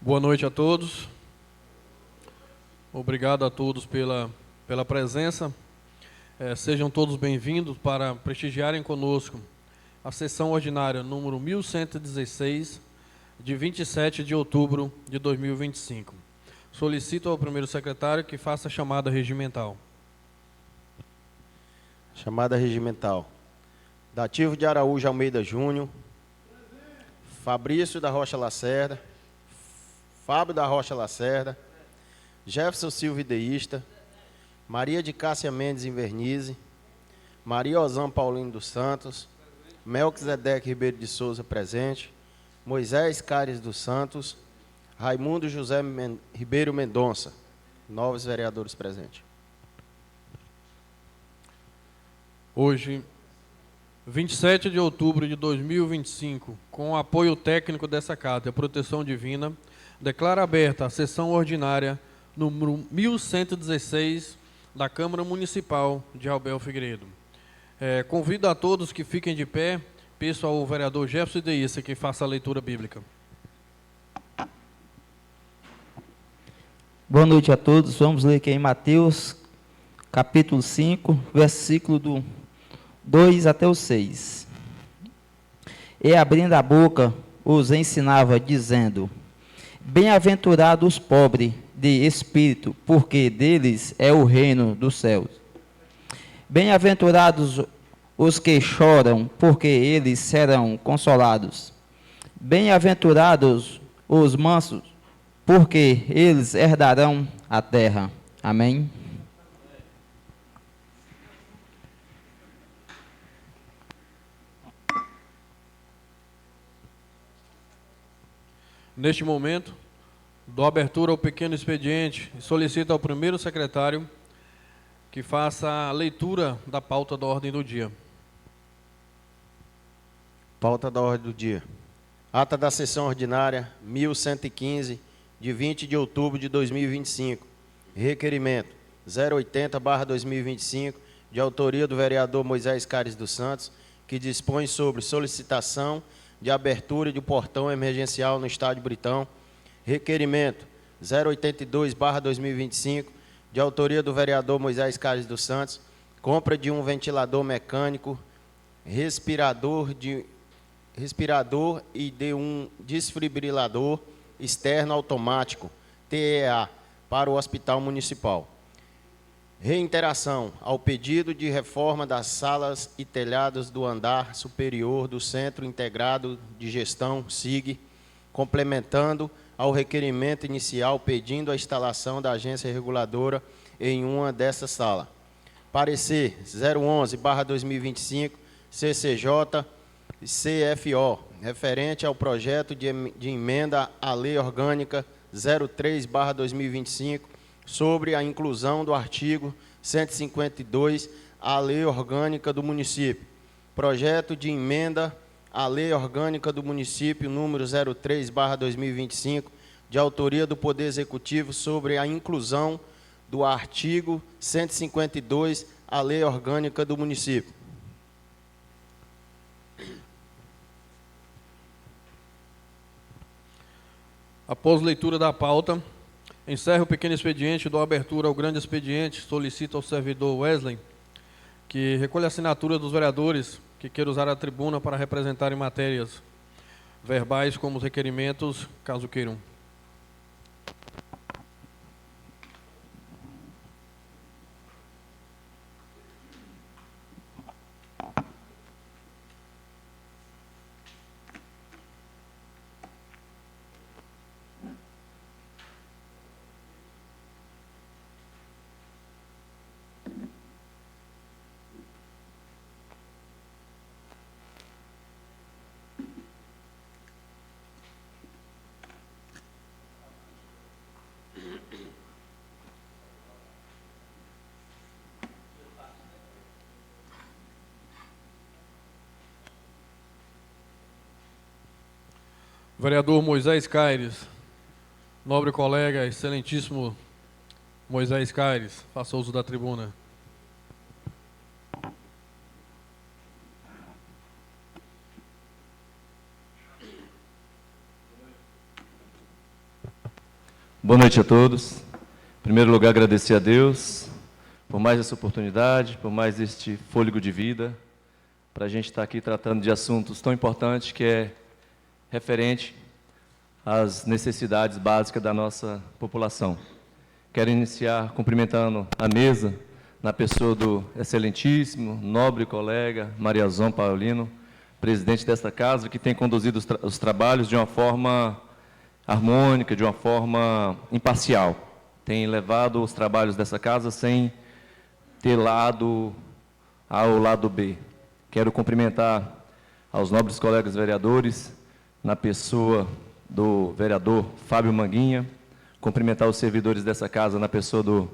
Boa noite a todos. Obrigado a todos pela presença. Sejam todos bem-vindos para prestigiarem conosco a sessão ordinária número 1116, de 27 de outubro de 2025. Solicito ao primeiro secretário que faça a chamada regimental. Chamada regimental. Dativo de Araújo Almeida Júnior, Fabrício da Rocha Lacerda, Fábio da Rocha Lacerda, Jefferson Silva Ideísta, Maria de Cássia Mendes Invernize, Maria Osam Paulino dos Santos, Melquisedeque Ribeiro de Souza presente, Moisés Caires dos Santos, Raimundo José Ribeiro Mendonça, novos vereadores presentes. Hoje, 27 de outubro de 2025, com o apoio técnico dessa Casa e a Proteção Divina, declara aberta a sessão ordinária número 1116 da Câmara Municipal de Albel Figueiredo. Convido a todos que fiquem de pé, peço ao vereador Jefferson Ideísta que faça a leitura bíblica. Boa noite a todos. Vamos ler aqui em Mateus, capítulo 5, versículo do 2 até o 6. E abrindo a boca, os ensinava, dizendo: Bem-aventurados os pobres de espírito, porque deles é o reino dos céus. Bem-aventurados os que choram, porque eles serão consolados. Bem-aventurados os mansos, porque eles herdarão a terra. Amém. Neste momento, dou abertura ao pequeno expediente e solicito ao primeiro secretário que faça a leitura da pauta da ordem do dia. Pauta da ordem do dia. Ata da sessão ordinária 1115, de 20 de outubro de 2025. Requerimento 080/2025, de autoria do vereador Moisés Caires dos Santos, que dispõe sobre solicitação de abertura de portão emergencial no Estádio Britão. Requerimento 082/2025, de autoria do vereador Moisés Caires dos Santos, compra de um ventilador mecânico, respirador e de um desfibrilador externo automático, TEA, para o Hospital Municipal. Reiteração ao pedido de reforma das salas e telhados do andar superior do Centro Integrado de Gestão, SIG, complementando ao requerimento inicial pedindo a instalação da agência reguladora em uma dessas salas. Parecer 011/2025, CCJ e CFO, referente ao projeto de emenda à Lei Orgânica 03/2025, sobre a inclusão do artigo 152 à Lei Orgânica do Município. Projeto de emenda à Lei Orgânica do Município número 03/2025, de autoria do Poder Executivo, sobre a inclusão do artigo 152 à Lei Orgânica do Município. Após leitura da pauta, encerro o pequeno expediente, dou abertura ao grande expediente, solicito ao servidor Wesley que recolha a assinatura dos vereadores que queiram usar a tribuna para representarem matérias verbais como os requerimentos, caso queiram. Vereador Moisés Caires, nobre colega, excelentíssimo Moisés Caires, faça uso da tribuna. Boa noite a todos. Em primeiro lugar, agradecer a Deus por mais essa oportunidade, por mais este fôlego de vida, para a gente estar aqui tratando de assuntos tão importantes que é referente às necessidades básicas da nossa população. Quero iniciar cumprimentando a mesa, na pessoa do excelentíssimo, nobre colega Mariazon Paulino, presidente desta casa, que tem conduzido os trabalhos de uma forma harmônica, de uma forma imparcial. Tem levado os trabalhos dessa casa sem ter lado A ou lado B. Quero cumprimentar aos nobres colegas vereadores, na pessoa do vereador Fábio Manguinha, cumprimentar os servidores dessa casa, na pessoa do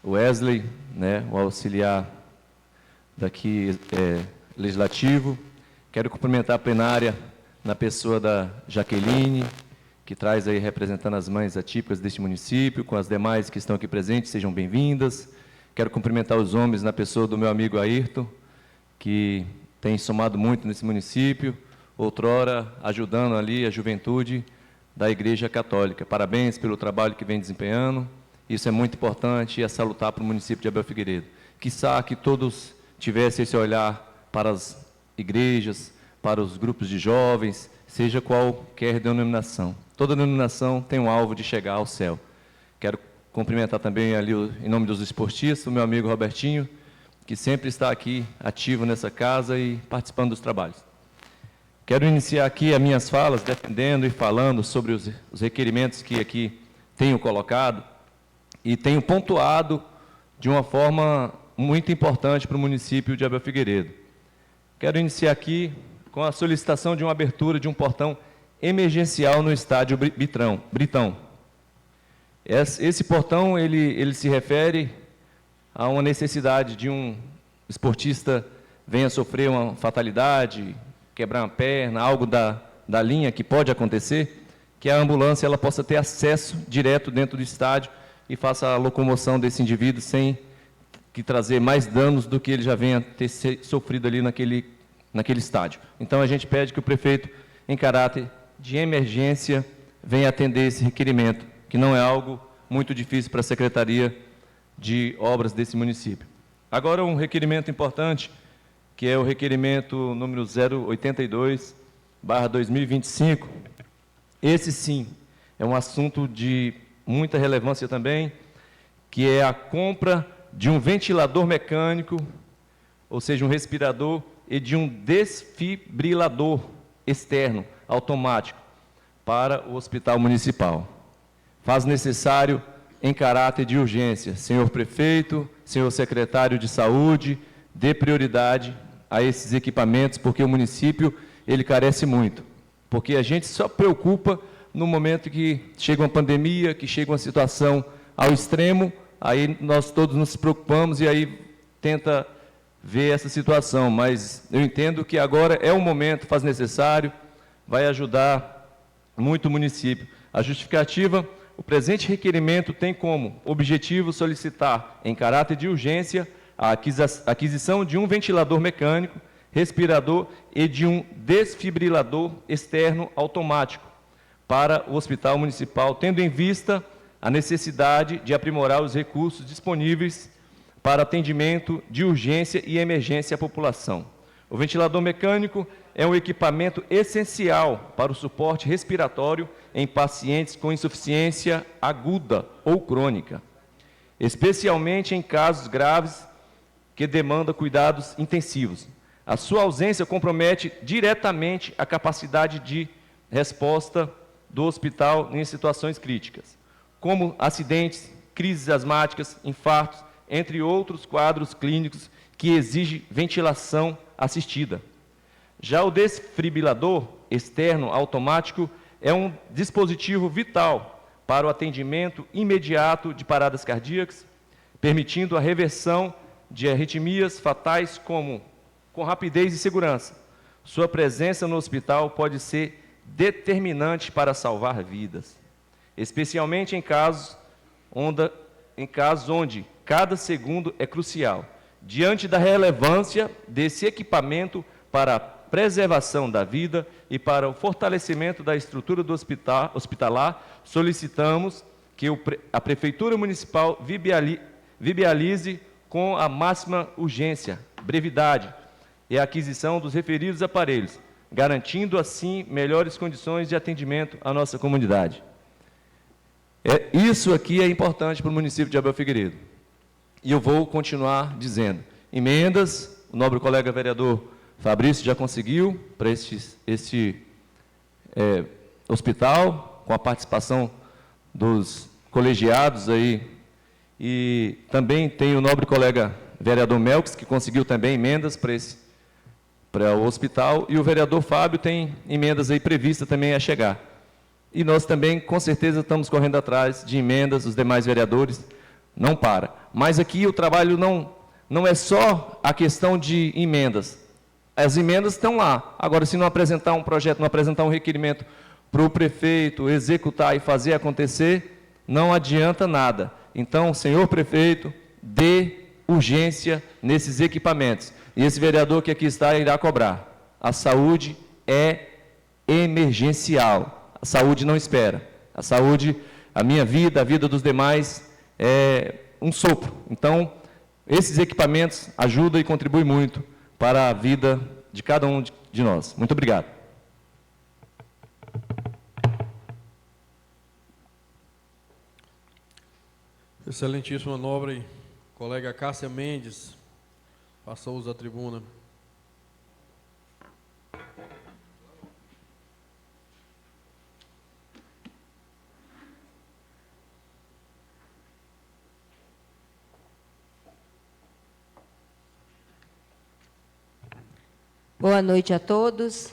Wesley, né, o auxiliar daqui legislativo. Quero cumprimentar a plenária na pessoa da Jaqueline, que traz aí representando as mães atípicas deste município, com as demais que estão aqui presentes, sejam bem-vindas. Quero cumprimentar os homens na pessoa do meu amigo Ayrton, que tem somado muito nesse município, outrora ajudando ali a juventude da Igreja Católica. Parabéns pelo trabalho que vem desempenhando. Isso é muito importante e é salutar para o município de Abel Figueiredo. Quiçá que todos tivessem esse olhar para as igrejas, para os grupos de jovens, seja qualquer denominação. Toda denominação tem um alvo de chegar ao céu. Quero cumprimentar também ali, em nome dos esportistas, o meu amigo Robertinho, que sempre está aqui ativo nessa casa e participando dos trabalhos. Quero iniciar aqui as minhas falas defendendo e falando sobre os requerimentos que aqui tenho colocado e tenho pontuado de uma forma muito importante para o município de Abel Figueiredo. Quero iniciar aqui com a solicitação de uma abertura de um portão emergencial no estádio Britão. Esse portão, ele se refere a uma necessidade de um esportista venha sofrer uma fatalidade, quebrar uma perna, algo da linha que pode acontecer, que a ambulância ela possa ter acesso direto dentro do estádio e faça a locomoção desse indivíduo sem que trazer mais danos do que ele já venha ter sofrido ali naquele estádio. Então, a gente pede que o prefeito, em caráter de emergência, venha atender esse requerimento, que não é algo muito difícil para a Secretaria de Obras desse município. Agora, um requerimento importante, que é o requerimento número 082/2025. Esse, sim, é um assunto de muita relevância também, que é a compra de um ventilador mecânico, ou seja, um respirador, e de um desfibrilador externo, automático, para o Hospital Municipal. Faz necessário em caráter de urgência. Senhor Prefeito, senhor Secretário de Saúde, dê prioridade a esses equipamentos, porque o município ele carece muito. Porque a gente só preocupa no momento que chega uma pandemia, que chega uma situação ao extremo, aí nós todos nos preocupamos e aí tenta ver essa situação. Mas eu entendo que agora é o momento, faz necessário, vai ajudar muito o município. A justificativa, o presente requerimento tem como objetivo solicitar, em caráter de urgência, a aquisição de um ventilador mecânico, respirador e de um desfibrilador externo automático para o Hospital Municipal, tendo em vista a necessidade de aprimorar os recursos disponíveis para atendimento de urgência e emergência à população. O ventilador mecânico é um equipamento essencial para o suporte respiratório em pacientes com insuficiência aguda ou crônica, especialmente em casos graves que demandam cuidados intensivos. A sua ausência compromete diretamente a capacidade de resposta do hospital em situações críticas, como acidentes, crises asmáticas, infartos, entre outros quadros clínicos que exigem ventilação assistida. Já o desfibrilador externo automático é um dispositivo vital para o atendimento imediato de paradas cardíacas, permitindo a reversão de arritmias fatais com rapidez e segurança. Sua presença no hospital pode ser determinante para salvar vidas, especialmente em casos onde cada segundo é crucial. Diante da relevância desse equipamento para a preservação da vida e para o fortalecimento da estrutura do hospitalar, solicitamos que a Prefeitura Municipal viabilize com a máxima urgência, brevidade e a aquisição dos referidos aparelhos, garantindo assim melhores condições de atendimento à nossa comunidade. Isso aqui é importante para o município de Abel Figueiredo. E eu vou continuar dizendo. Emendas, o nobre colega vereador Fabrício já conseguiu para este hospital, com a participação dos colegiados aí, e também tem o nobre colega vereador Melks, que conseguiu também emendas para o hospital, e o vereador Fábio tem emendas aí previstas também a chegar. E nós também, com certeza, estamos correndo atrás de emendas, os demais vereadores, não para. Mas aqui o trabalho não é só a questão de emendas. As emendas estão lá. Agora, se não apresentar um projeto, não apresentar um requerimento para o prefeito executar e fazer acontecer, não adianta nada. Então, senhor prefeito, dê urgência nesses equipamentos. E esse vereador que aqui está irá cobrar. A saúde é emergencial. A saúde não espera. A saúde, a minha vida, a vida dos demais, é um sopro. Então, esses equipamentos ajudam e contribuem muito para a vida de cada um de nós. Muito obrigado. Excelentíssima nobre colega Cássia Mendes, faça uso da tribuna. Boa noite a todos.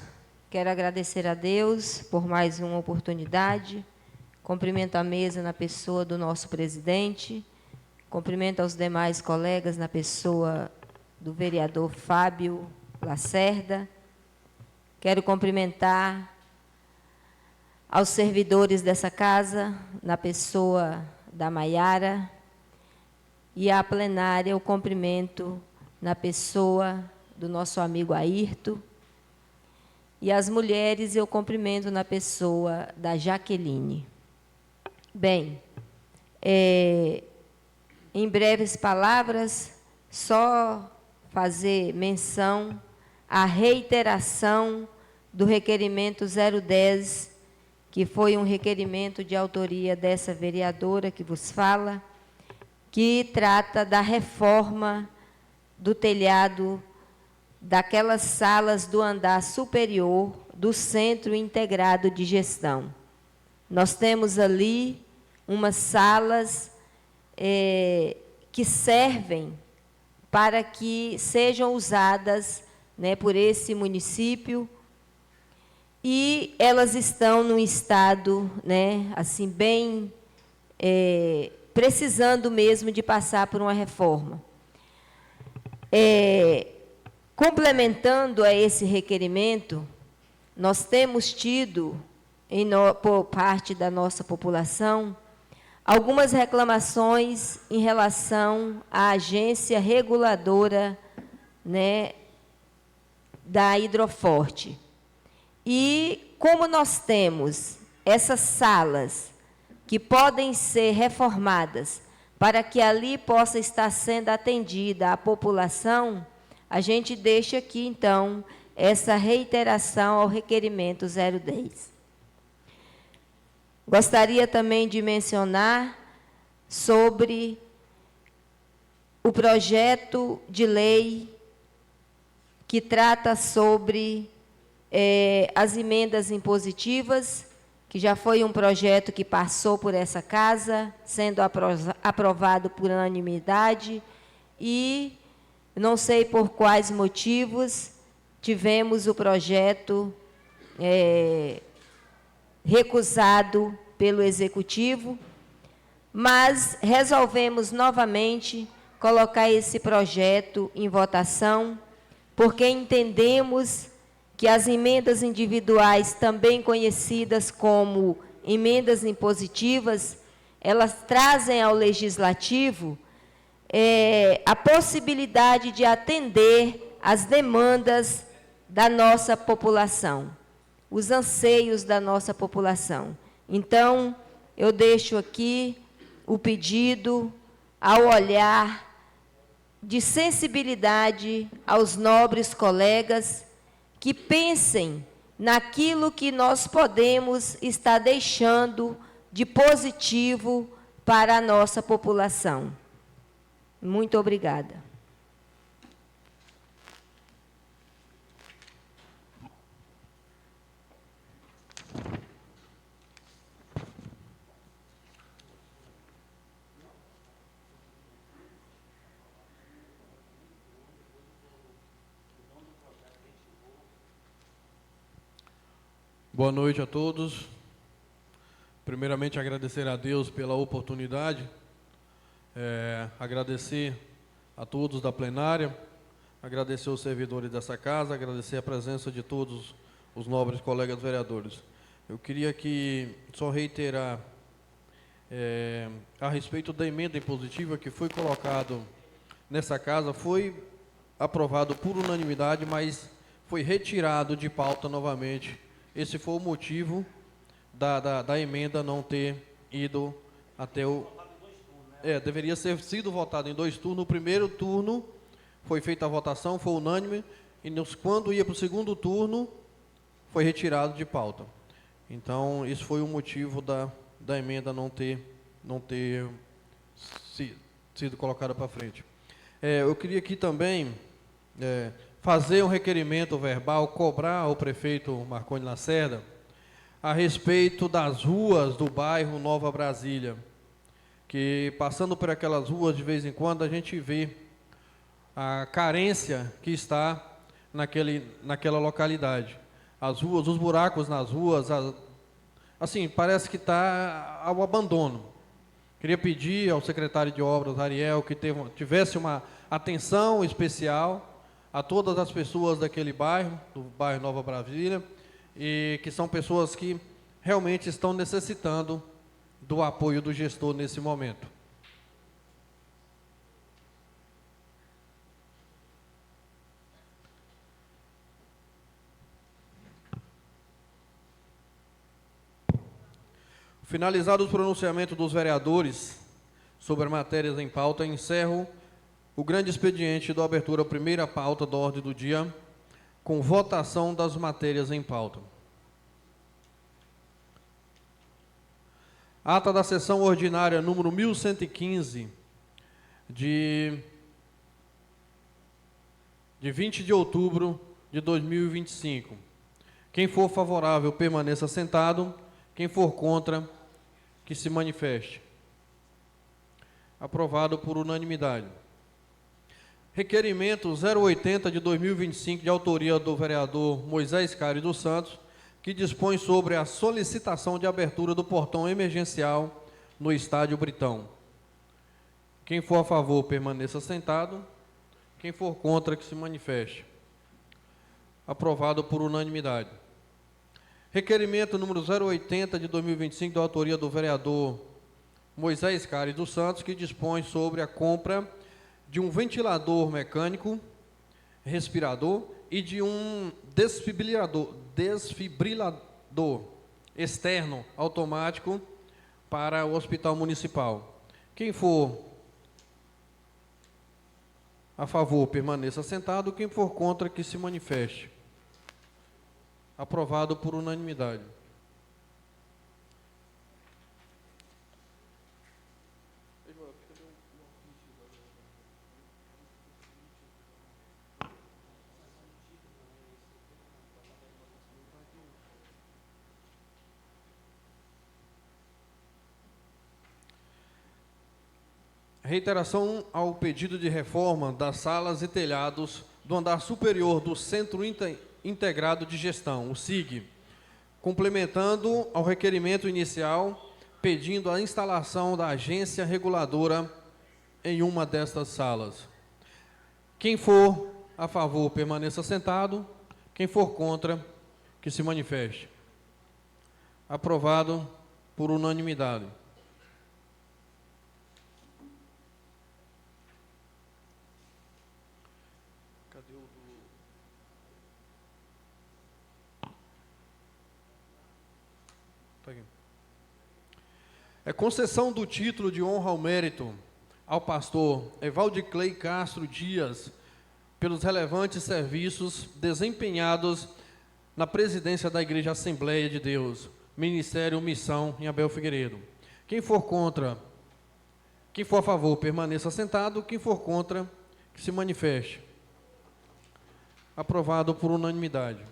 Quero agradecer a Deus por mais uma oportunidade. Cumprimento a mesa na pessoa do nosso presidente. Cumprimento aos demais colegas na pessoa do vereador Fábio Lacerda. Quero cumprimentar aos servidores dessa casa, na pessoa da Maiara, e à plenária o cumprimento na pessoa do nosso amigo Ayrton, e as mulheres eu cumprimento na pessoa da Jaqueline. Bem, em breves palavras, só fazer menção à reiteração do requerimento 010, que foi um requerimento de autoria dessa vereadora que vos fala, que trata da reforma do telhado daquelas salas do andar superior do Centro Integrado de Gestão. Nós temos ali umas salas que servem para que sejam usadas, né, por esse município, e elas estão num estado, né, assim, bem precisando mesmo de passar por uma reforma. Complementando a esse requerimento, nós temos tido, por parte da nossa população, algumas reclamações em relação à agência reguladora, né, da Hidroforte. E como nós temos essas salas que podem ser reformadas para que ali possa estar sendo atendida a população, a gente deixa aqui, então, essa reiteração ao requerimento 010. Gostaria também de mencionar sobre o projeto de lei que trata sobre as emendas impositivas, que já foi um projeto que passou por essa casa, sendo aprovado por unanimidade, e não sei por quais motivos tivemos o projeto recusado pelo Executivo, mas resolvemos novamente colocar esse projeto em votação, porque entendemos que as emendas individuais, também conhecidas como emendas impositivas, elas trazem ao Legislativo a possibilidade de atender às demandas da nossa população. os anseios da nossa população. Então, eu deixo aqui o pedido ao olhar de sensibilidade aos nobres colegas que pensem naquilo que nós podemos estar deixando de positivo para a nossa população. Muito obrigada. Boa noite a todos. Primeiramente, agradecer a Deus pela oportunidade, agradecer a todos da plenária, agradecer os servidores dessa casa, agradecer a presença de todos os nobres colegas vereadores. Eu queria aqui só reiterar a respeito da emenda impositiva que foi colocado nessa casa, foi aprovado por unanimidade, mas foi retirado de pauta novamente. Esse foi o motivo da emenda não ter ido até o... deveria ter sido votado em 2 turnos. No primeiro turno foi feita a votação, foi unânime, e quando ia para o segundo turno, foi retirado de pauta. Então, isso foi o motivo da emenda não ter sido colocada para frente. Eu queria aqui também fazer um requerimento verbal, cobrar ao prefeito Marconi Lacerda a respeito das ruas do bairro Nova Brasília, que passando por aquelas ruas de vez em quando a gente vê a carência que está naquela localidade. As ruas, os buracos nas ruas, assim, parece que está ao abandono. Queria pedir ao secretário de Obras, Ariel, que tivesse uma atenção especial a todas as pessoas daquele bairro, do bairro Nova Brasília, e que são pessoas que realmente estão necessitando do apoio do gestor nesse momento. Finalizado o pronunciamento dos vereadores sobre as matérias em pauta, encerro o grande expediente da abertura à primeira pauta da ordem do dia, com votação das matérias em pauta. Ata da sessão ordinária número 1115, de 20 de outubro de 2025. Quem for favorável, permaneça sentado. Quem for contra, que se manifeste. Aprovado por unanimidade. Requerimento 080 de 2025, de autoria do vereador Moisés Cário dos Santos, que dispõe sobre a solicitação de abertura do portão emergencial no Estádio Britão. Quem for a favor, permaneça sentado. Quem for contra, que se manifeste. Aprovado por unanimidade. Requerimento número 080 de 2025, da autoria do vereador Moisés Cário dos Santos, que dispõe sobre a compra de um ventilador mecânico, respirador e de um desfibrilador externo automático para o Hospital Municipal. Quem for a favor, permaneça sentado. Quem for contra, que se manifeste. Aprovado por unanimidade. Reiteração ao pedido de reforma das salas e telhados do andar superior do Centro Integrado de Gestão, o SIG, complementando ao requerimento inicial, pedindo a instalação da agência reguladora em uma destas salas. Quem for a favor, permaneça sentado. Quem for contra, que se manifeste. Aprovado por unanimidade. Tá aqui. É concessão do título de honra ao mérito ao pastor Evaldiclei Castro Dias pelos relevantes serviços desempenhados na presidência da Igreja Assembleia de Deus, Ministério Missão em Abel Figueiredo. Quem for a favor, permaneça sentado. Quem for contra, que se manifeste. Aprovado por unanimidade.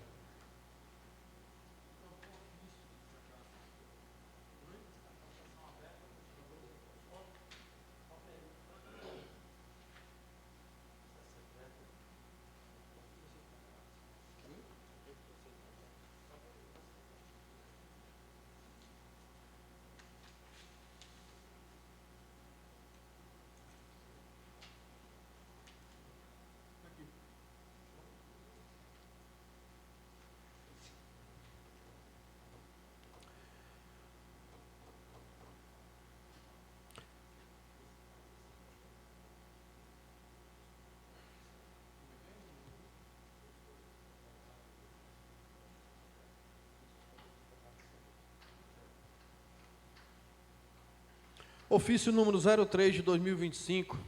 Ofício número 03 de 2025,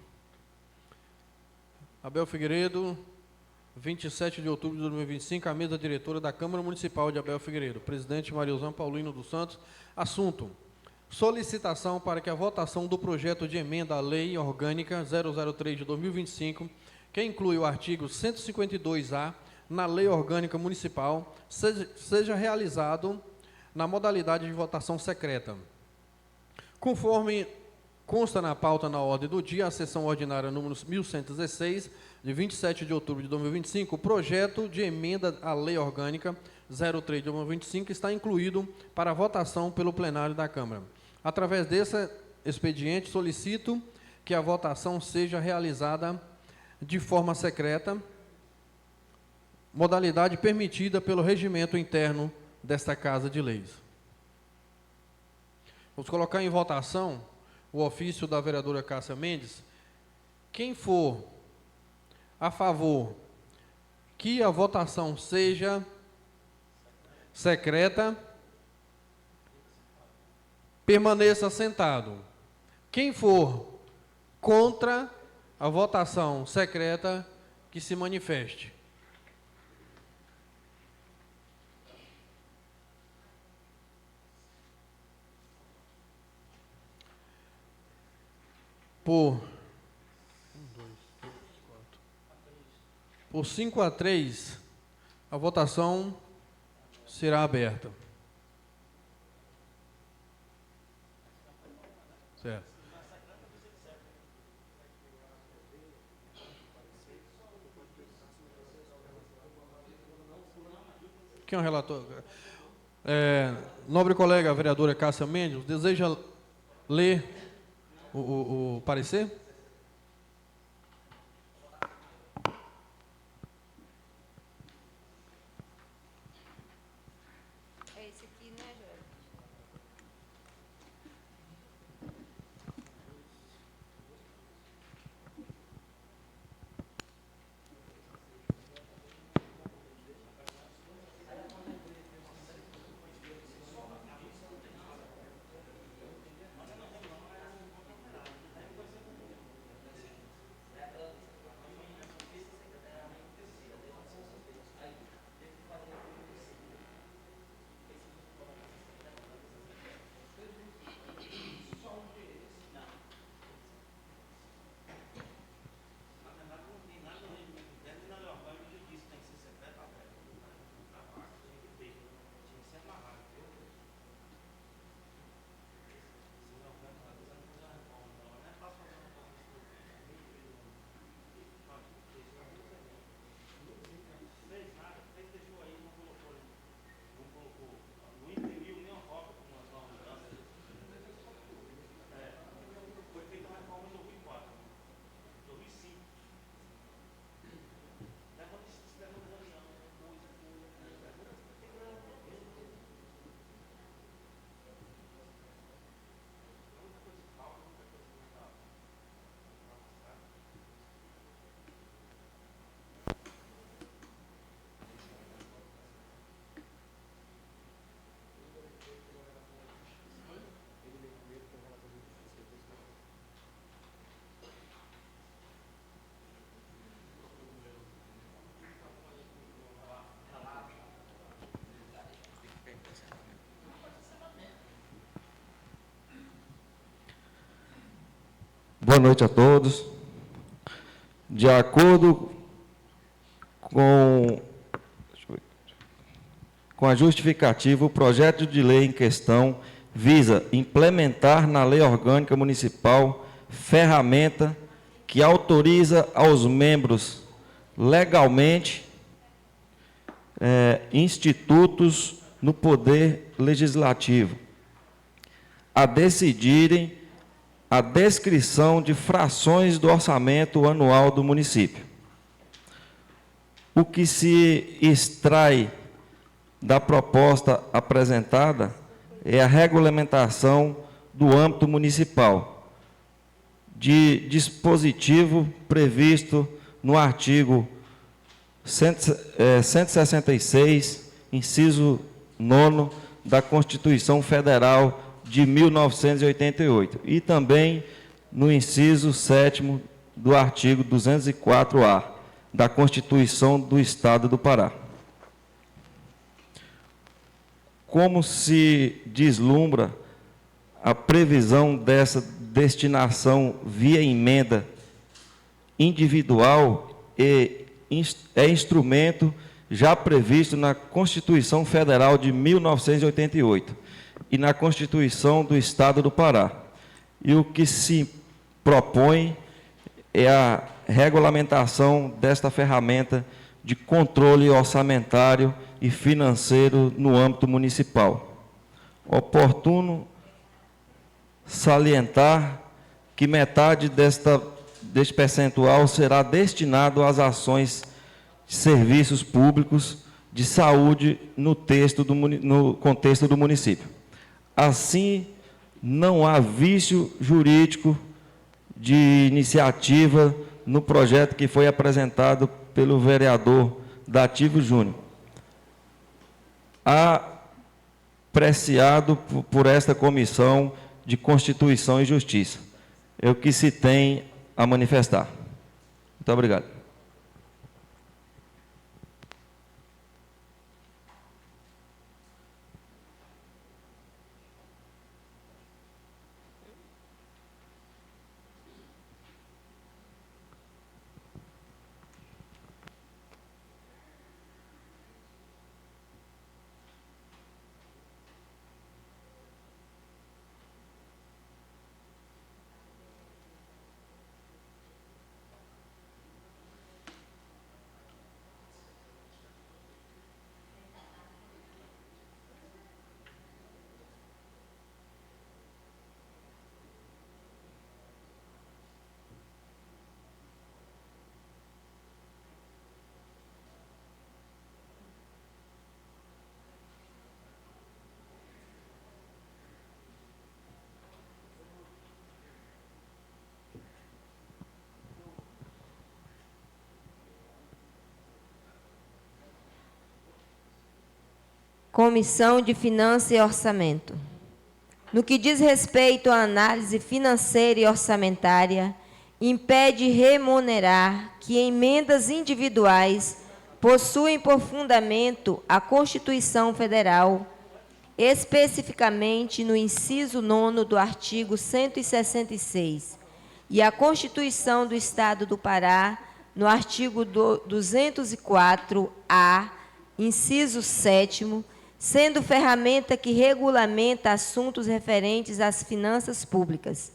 Abel Figueiredo, 27 de outubro de 2025, a mesa diretora da Câmara Municipal de Abel Figueiredo, presidente Mariozão Paulino dos Santos. Assunto: solicitação para que a votação do projeto de emenda à Lei Orgânica 003 de 2025, que inclui o artigo 152A na Lei Orgânica Municipal, seja realizado na modalidade de votação secreta. Conforme consta na pauta na ordem do dia, a sessão ordinária número 1116, de 27 de outubro de 2025, o projeto de emenda à Lei Orgânica 03 de 2025 está incluído para votação pelo plenário da Câmara. Através desse expediente, solicito que a votação seja realizada de forma secreta, modalidade permitida pelo regimento interno desta Casa de Leis. Vamos colocar em votação o ofício da vereadora Cássia Mendes. Quem for a favor que a votação seja secreta, permaneça sentado. Quem for contra a votação secreta, que se manifeste. Por 5 a 3, a votação será aberta. Certo. Quem é o relator? Nobre colega, a vereadora Cássia Mendes, deseja ler o parecer? É esse aqui, né, Jorge? Boa noite a todos. De acordo com a justificativa, o projeto de lei em questão visa implementar na Lei Orgânica Municipal ferramenta que autoriza aos membros legalmente institutos no Poder Legislativo a decidirem a descrição de frações do orçamento anual do município. O que se extrai da proposta apresentada é a regulamentação do âmbito municipal, de dispositivo previsto no artigo 166, inciso 9 da Constituição Federal de 1988, e também no inciso 7º do artigo 204-A da Constituição do Estado do Pará. Como se deslumbra a previsão dessa destinação via emenda individual é instrumento já previsto na Constituição Federal de 1988 e na Constituição do Estado do Pará. E o que se propõe é a regulamentação desta ferramenta de controle orçamentário e financeiro no âmbito municipal. Oportuno salientar que metade deste percentual será destinado às ações de serviços públicos de saúde no contexto do município. Assim, não há vício jurídico de iniciativa no projeto que foi apresentado pelo vereador Dativo Júnior, apreciado por esta Comissão de Constituição e Justiça. É o que se tem a manifestar. Muito obrigado. Comissão de Finanças e Orçamento. No que diz respeito à análise financeira e orçamentária, impede remunerar que emendas individuais possuem por fundamento a Constituição Federal, especificamente no inciso 9 do artigo 166, e a Constituição do Estado do Pará, no artigo 204-A, inciso 7º, sendo ferramenta que regulamenta assuntos referentes às finanças públicas.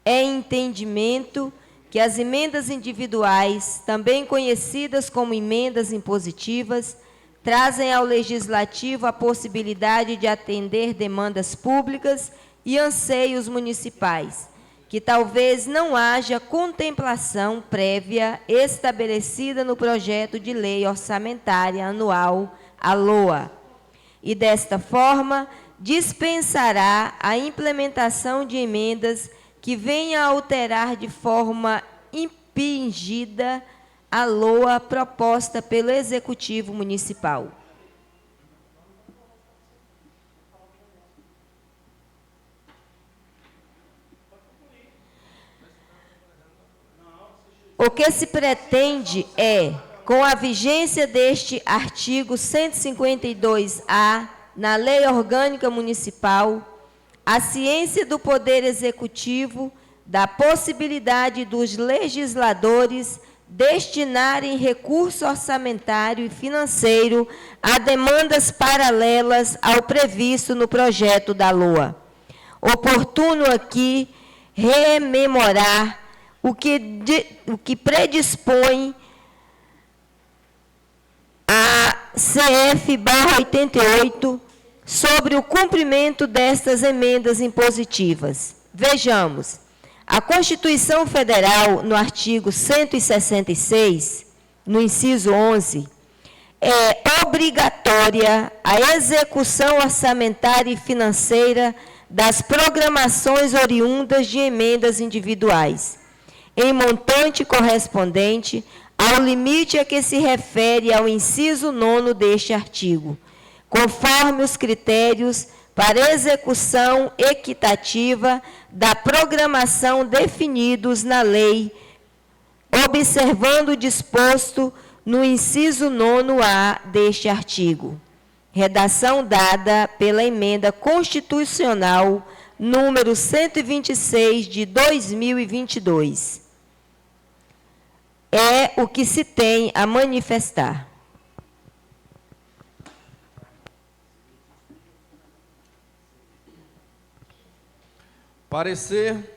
É entendimento que as emendas individuais, também conhecidas como emendas impositivas, trazem ao Legislativo a possibilidade de atender demandas públicas e anseios municipais, que talvez não haja contemplação prévia estabelecida no projeto de lei orçamentária anual, a LOA, e, desta forma, dispensará a implementação de emendas que venham a alterar de forma impingida a LOA proposta pelo Executivo Municipal. O que se pretende é, com a vigência deste artigo 152-A na Lei Orgânica Municipal, a ciência do Poder Executivo da possibilidade dos legisladores destinarem recurso orçamentário e financeiro a demandas paralelas ao previsto no projeto da LOA. Oportuno aqui rememorar o que predispõe a CF/88 sobre o cumprimento destas emendas impositivas. Vejamos, a Constituição Federal, no artigo 166, no inciso 11, é obrigatória a execução orçamentária e financeira das programações oriundas de emendas individuais, em montante correspondente ao limite a que se refere ao inciso 9º deste artigo, conforme os critérios para execução equitativa da programação definidos na lei, observando o disposto no inciso 9º-A deste artigo. Redação dada pela Emenda Constitucional número 126 de 2022. É o que se tem a manifestar. Parecer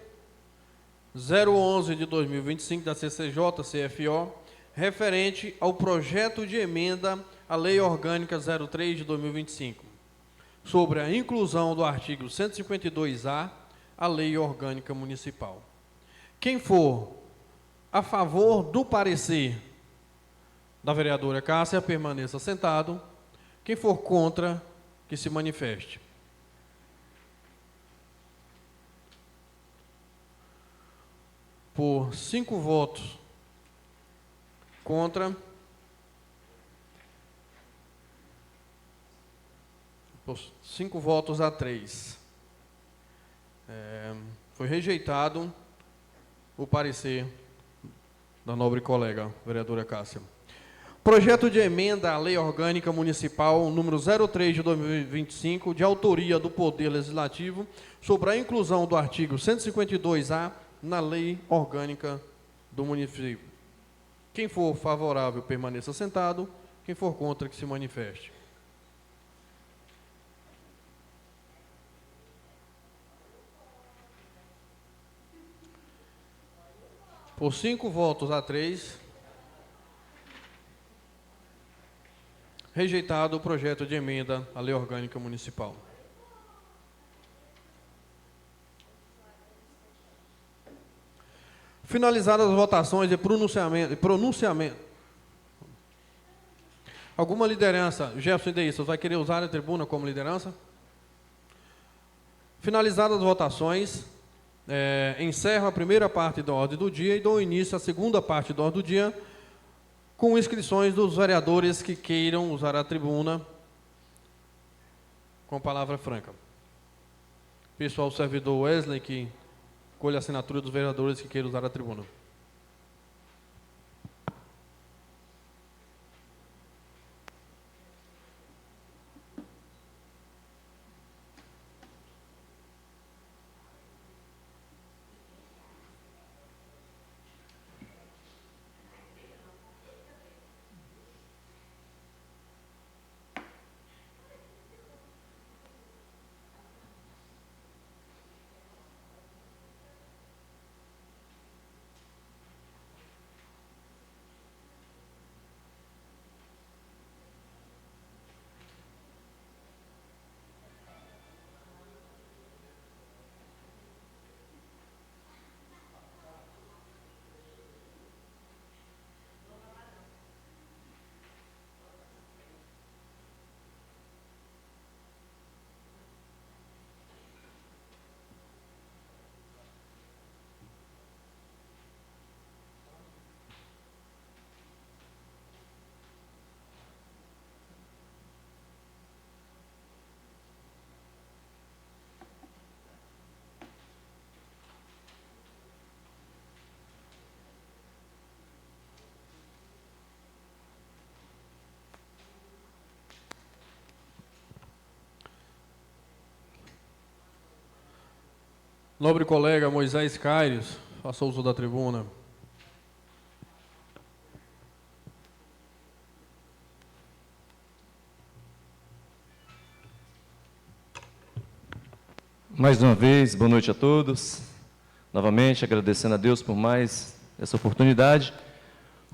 011 de 2025 da CCJ-CFO, referente ao projeto de emenda à Lei Orgânica 03 de 2025, sobre a inclusão do artigo 152-A à Lei Orgânica Municipal. Quem for a favor do parecer da vereadora Cássia, permaneça sentado. Quem for contra, que se manifeste. Por 5 votos contra, por 5 votos a 3, foi rejeitado o parecer da nobre colega, vereadora Cássia. Projeto de emenda à Lei Orgânica Municipal número 03 de 2025, de autoria do Poder Legislativo, sobre a inclusão do artigo 152-A na Lei Orgânica do município. Quem for favorável, permaneça sentado. Quem for contra, que se manifeste. Por 5 votos a 3, rejeitado o projeto de emenda à Lei Orgânica Municipal. Finalizadas as votações e pronunciamento. Alguma liderança, Jefferson Deístas, vai querer usar a tribuna como liderança? Finalizadas as votações, encerro a primeira parte da ordem do dia e dou início à segunda parte da ordem do dia, com inscrições dos vereadores que queiram usar a tribuna com palavra franca. Pessoal servidor Wesley, que colhe a assinatura dos vereadores que queiram usar a tribuna. Nobre colega Moisés Caires, faça uso da tribuna. Mais uma vez, boa noite a todos. Novamente, agradecendo a Deus por mais essa oportunidade.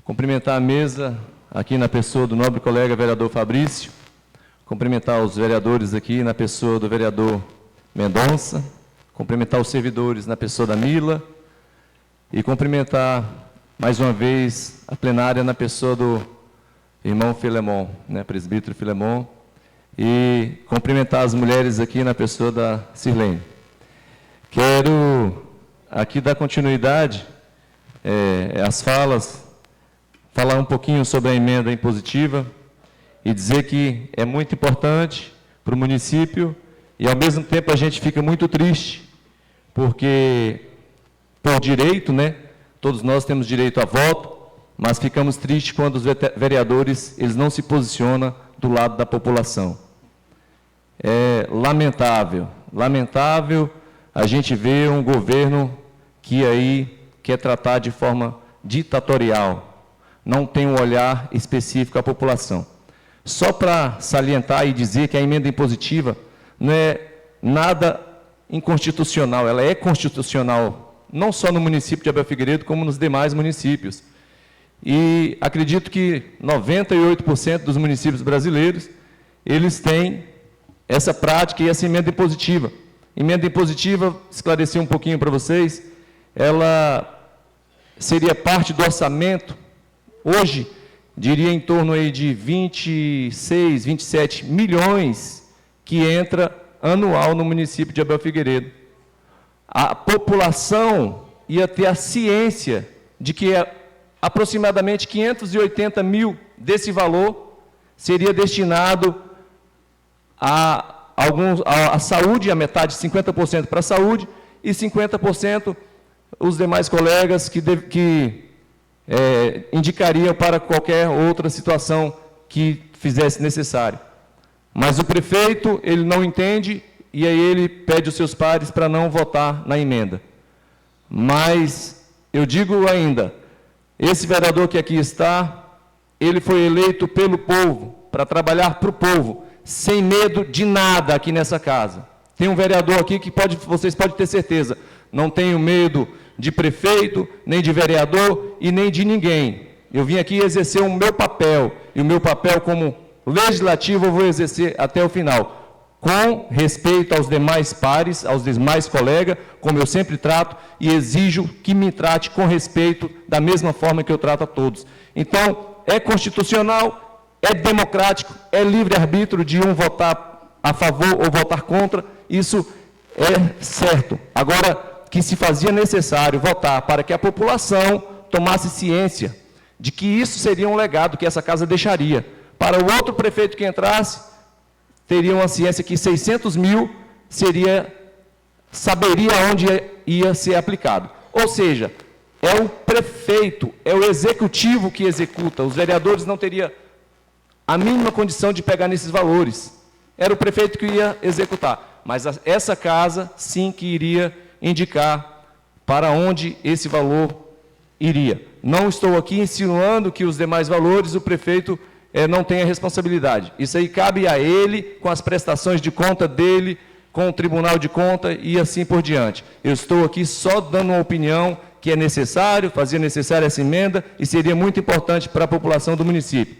Cumprimentar a mesa aqui na pessoa do nobre colega vereador Fabrício. Cumprimentar os vereadores aqui na pessoa do vereador Mendonça. Cumprimentar os servidores na pessoa da Mila. E cumprimentar, mais uma vez, a plenária na pessoa do irmão Filemon, né, presbítero Filemon. E cumprimentar as mulheres aqui na pessoa da Sirlene. Quero aqui dar continuidade às falas, falar um pouquinho sobre a emenda impositiva e dizer que é muito importante para o município e, ao mesmo tempo, a gente fica muito triste, porque, por direito, né, todos nós temos direito a voto, mas ficamos tristes quando os vereadores eles não se posicionam do lado da população. É lamentável, lamentável a gente ver um governo que aí quer tratar de forma ditatorial, não tem um olhar específico à população. Só para salientar e dizer que a emenda impositiva não é nada inconstitucional, ela é constitucional, não só no município de Abel Figueiredo, como nos demais municípios. E acredito que 98% dos municípios brasileiros, eles têm essa prática e essa emenda impositiva. Emenda impositiva, esclarecer um pouquinho para vocês, ela seria parte do orçamento, hoje, diria em torno aí de 26, 27 milhões que entra anual no município de Abel Figueiredo. A população ia ter a ciência de que aproximadamente 580 mil desse valor seria destinado a saúde, a metade, 50% para a saúde, e 50% os demais colegas que indicariam para qualquer outra situação que fizesse necessário. Mas o prefeito, ele não entende, e aí ele pede os seus pares para não votar na emenda. Mas, eu digo ainda, esse vereador que aqui está, ele foi eleito pelo povo, para trabalhar para o povo, sem medo de nada aqui nessa casa. Tem um vereador aqui que vocês podem ter certeza, não tenho medo de prefeito, nem de vereador e nem de ninguém. Eu vim aqui exercer o meu papel, e o meu papel como legislativo eu vou exercer até o final, com respeito aos demais pares, aos demais colegas, como eu sempre trato, e exijo que me trate com respeito da mesma forma que eu trato a todos. Então, é constitucional, é democrático, é livre-arbítrio de um votar a favor ou votar contra, isso é certo. Agora, que se fazia necessário votar para que a população tomasse ciência de que isso seria um legado que essa casa deixaria. Para o outro prefeito que entrasse, teria uma ciência que 600 mil saberia onde ia ser aplicado. Ou seja, é o prefeito, é o executivo que executa, os vereadores não teriam a mínima condição de pegar nesses valores. Era o prefeito que ia executar, mas essa casa sim que iria indicar para onde esse valor iria. Não estou aqui insinuando que os demais valores o prefeito não tem a responsabilidade. Isso aí cabe a ele, com as prestações de conta dele, com o Tribunal de Conta e assim por diante. Eu estou aqui só dando uma opinião que é necessário, fazia necessária essa emenda e seria muito importante para a população do município.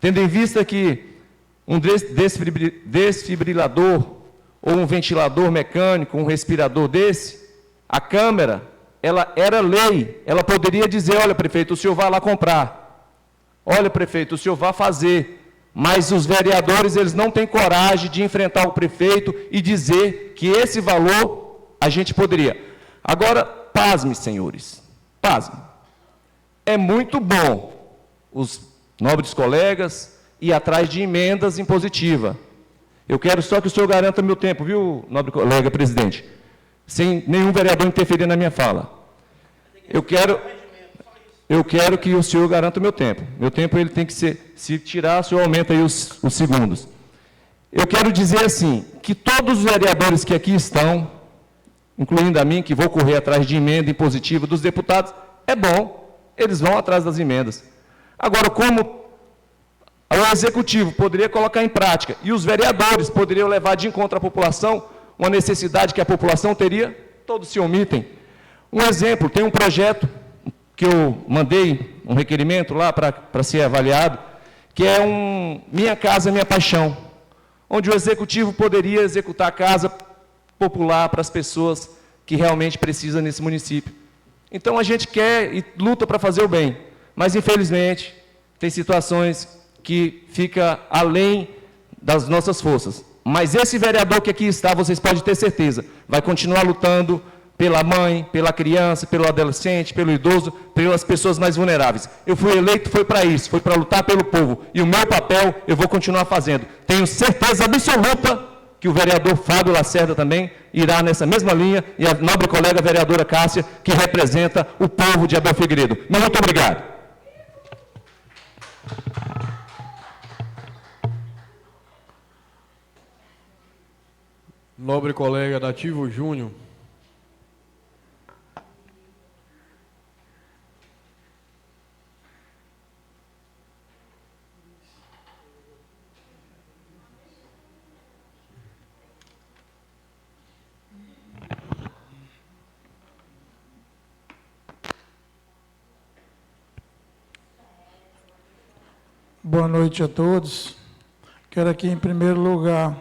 Tendo em vista que um desfibrilador ou um ventilador mecânico, um respirador desse, a Câmara, ela era lei, ela poderia dizer, olha, prefeito, o senhor vai lá comprar. Olha, prefeito, o senhor vai fazer. Mas os vereadores, eles não têm coragem de enfrentar o prefeito e dizer que esse valor a gente poderia. Agora, pasme, senhores, pasme. É muito bom os nobres colegas ir atrás de emendas impositivas. Eu quero só que o senhor garanta meu tempo, viu, nobre colega presidente? Sem nenhum vereador interferir na minha fala. Eu quero que o senhor garanta o meu tempo. Meu tempo ele tem que ser, se tirar, o senhor aumenta aí os segundos. Eu quero dizer assim, que todos os vereadores que aqui estão, incluindo a mim, que vou correr atrás de emenda impositiva dos deputados, é bom, eles vão atrás das emendas. Agora, como o Executivo poderia colocar em prática e os vereadores poderiam levar de encontro à população uma necessidade que a população teria, todos se omitem. Um exemplo, tem um projeto que eu mandei, um requerimento lá para ser avaliado, que é Minha Casa Minha Paixão, onde o Executivo poderia executar a casa popular para as pessoas que realmente precisam nesse município. Então, a gente quer e luta para fazer o bem, mas, infelizmente, tem situações que ficam além das nossas forças. Mas esse vereador que aqui está, vocês podem ter certeza, vai continuar lutando pela mãe, pela criança, pelo adolescente, pelo idoso, pelas pessoas mais vulneráveis. Eu fui eleito, foi para isso, foi para lutar pelo povo. E o meu papel eu vou continuar fazendo. Tenho certeza absoluta que o vereador Fábio Lacerda também irá nessa mesma linha, e a nobre colega vereadora Cássia, que representa o povo de Abel Figueiredo. Muito obrigado. Nobre colega Dativo Júnior. Boa noite a todos. Quero aqui, em primeiro lugar,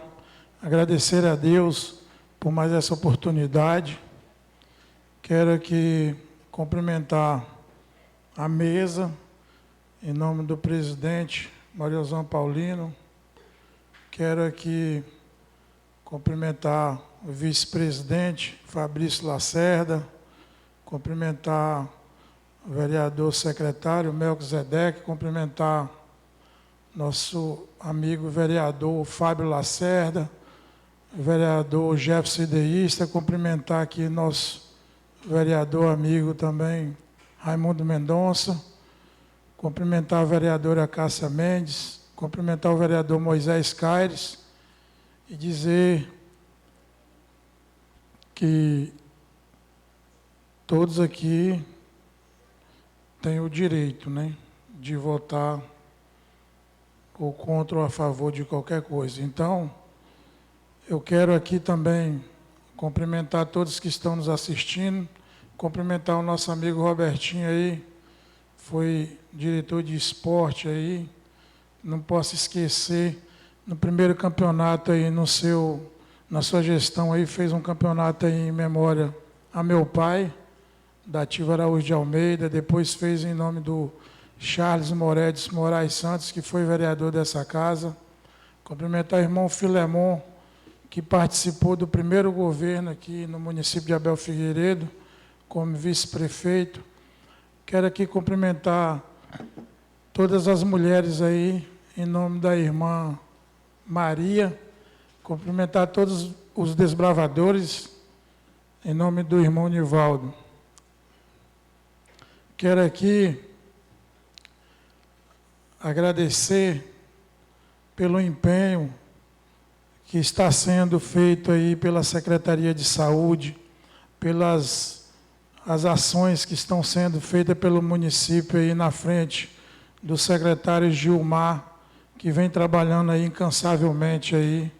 agradecer a Deus por mais essa oportunidade. Quero aqui cumprimentar a mesa, em nome do presidente Mariozão Paulino. Quero aqui cumprimentar o vice-presidente Fabrício Lacerda, cumprimentar o vereador secretário Melquisedeque, cumprimentar nosso amigo vereador Fábio Lacerda, o vereador Jefferson Ideísta, cumprimentar aqui nosso vereador amigo também, Raimundo Mendonça, cumprimentar a vereadora Cássia Mendes, cumprimentar o vereador Moisés Caires e dizer que todos aqui têm o direito, né, de votar ou contra ou a favor de qualquer coisa. Então, eu quero aqui também cumprimentar todos que estão nos assistindo, cumprimentar o nosso amigo Robertinho aí, foi diretor de esporte aí, não posso esquecer, no primeiro campeonato aí, na sua gestão aí, fez um campeonato aí em memória a meu pai, Dativo Araújo de Almeida, depois fez em nome do Charles Moraes Santos, que foi vereador dessa casa. Cumprimentar o irmão Filemon, que participou do primeiro governo aqui no município de Abel Figueiredo, como vice-prefeito. Quero aqui cumprimentar todas as mulheres aí, em nome da irmã Maria, cumprimentar todos os desbravadores, em nome do irmão Nivaldo. Quero aqui agradecer pelo empenho que está sendo feito aí pela Secretaria de Saúde, pelas as ações que estão sendo feitas pelo município aí na frente do secretário Gilmar, que vem trabalhando aí incansavelmente aí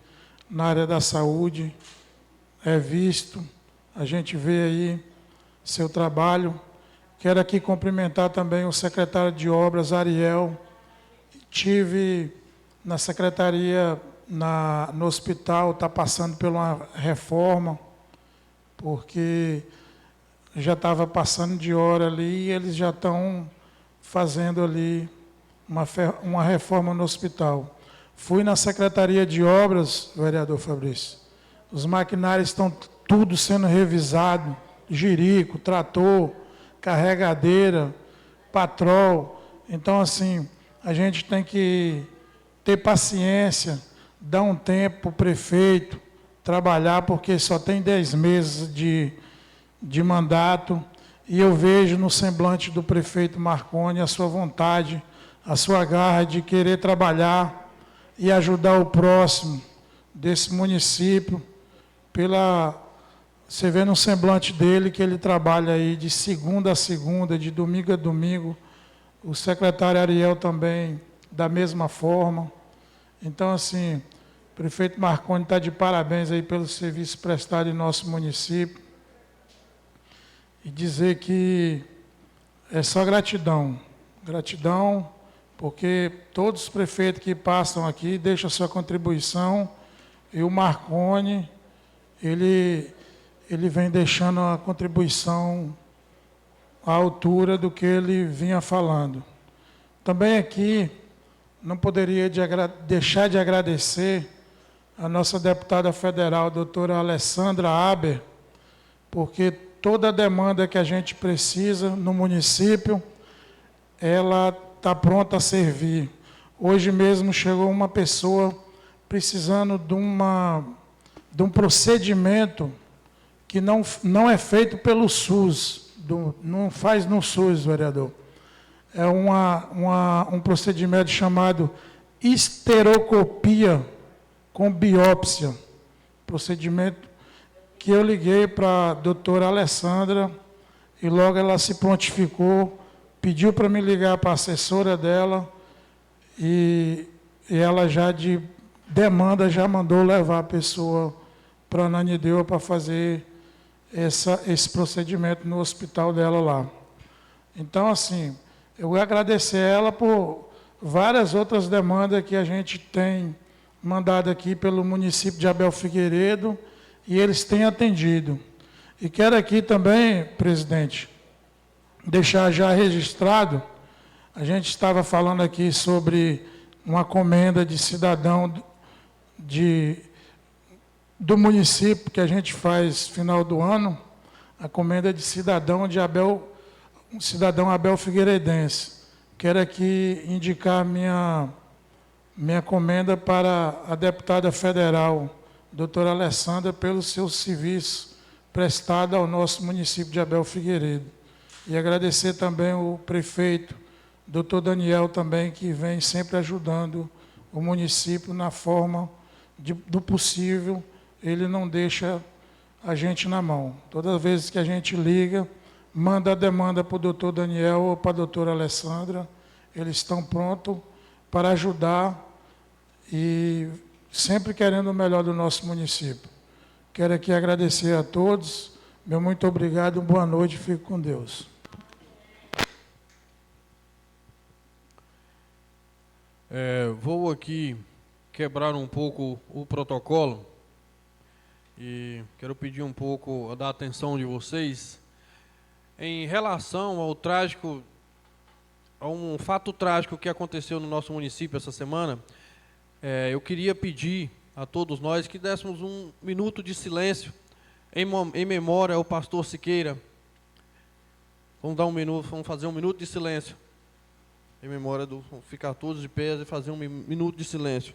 na área da saúde. É visto, a gente vê aí seu trabalho. Quero aqui cumprimentar também o secretário de Obras, Ariel. Tive na secretaria, no hospital, está passando por uma reforma, porque já estava passando de hora ali e eles já estão fazendo ali uma reforma no hospital. Fui na Secretaria de Obras, vereador Fabrício, os maquinários estão tudo sendo revisado, jirico, trator, carregadeira, patrol. Então, assim, a gente tem que ter paciência, dar um tempo para o prefeito trabalhar, porque só tem 10 meses de mandato, e eu vejo no semblante do prefeito Marconi a sua vontade, a sua garra de querer trabalhar e ajudar o próximo desse município, pela você vê no semblante dele que ele trabalha aí de segunda a segunda, de domingo a domingo. O secretário Ariel também, da mesma forma. Então, assim, o prefeito Marconi está de parabéns aí pelo serviço prestado em nosso município. E dizer que é só gratidão. Gratidão, porque todos os prefeitos que passam aqui deixam a sua contribuição. E o Marconi, ele vem deixando a contribuição à altura do que ele vinha falando. Também aqui, não poderia deixar de agradecer a nossa deputada federal, doutora Alessandra Aber, porque toda a demanda que a gente precisa no município, ela está pronta a servir. Hoje mesmo chegou uma pessoa precisando de um procedimento que não é feito pelo SUS, não faz no SUS, vereador. É um procedimento chamado esterocopia com biópsia. Procedimento que eu liguei para a doutora Alessandra e logo ela se prontificou, pediu para me ligar para a assessora dela e ela já de demanda já mandou levar a pessoa para a Ananindeua para fazer esse procedimento no hospital dela lá. Então, assim, eu vou agradecer ela por várias outras demandas que a gente tem mandado aqui pelo município de Abel Figueiredo e eles têm atendido. E quero aqui também, presidente, deixar já registrado, a gente estava falando aqui sobre uma comenda de cidadão do município que a gente faz final do ano, a comenda de cidadão Abel Figueiredense. Quero aqui indicar minha comenda para a deputada federal, doutora Alessandra, pelo seu serviço prestado ao nosso município de Abel Figueiredo. E agradecer também o prefeito, doutor Daniel, também, que vem sempre ajudando o município na forma do possível, ele não deixa a gente na mão. Todas vezes que a gente liga, manda a demanda para o doutor Daniel ou para a doutora Alessandra, eles estão prontos para ajudar e sempre querendo o melhor do nosso município. Quero aqui agradecer a todos, meu muito obrigado, boa noite, fico com Deus. Vou aqui quebrar um pouco o protocolo e quero pedir um pouco da atenção de vocês em relação a um fato trágico que aconteceu no nosso município essa semana. Eu queria pedir a todos nós que dessemos um minuto de silêncio em memória ao pastor Siqueira. Vamos fazer um minuto de silêncio em memória vamos ficar todos de pé e fazer um minuto de silêncio.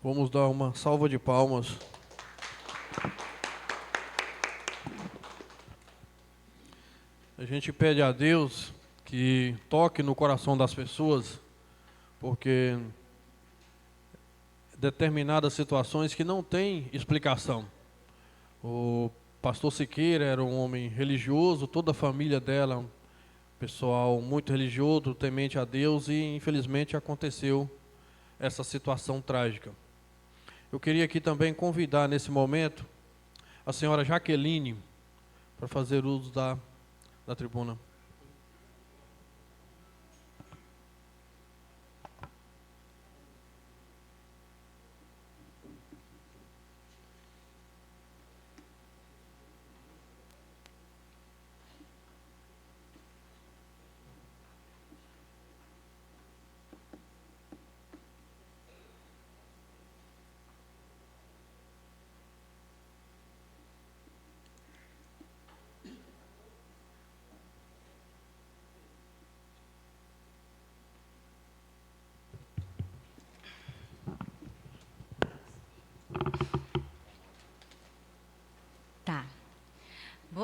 Vamos dar uma salva de palmas. A gente pede a Deus que toque no coração das pessoas, porque determinadas situações que não têm explicação. O pastor Siqueira era um homem religioso, toda a família dela, um pessoal muito religioso, temente a Deus, e infelizmente aconteceu essa situação trágica. Eu queria aqui também convidar nesse momento a senhora Jaqueline para fazer uso da tribuna.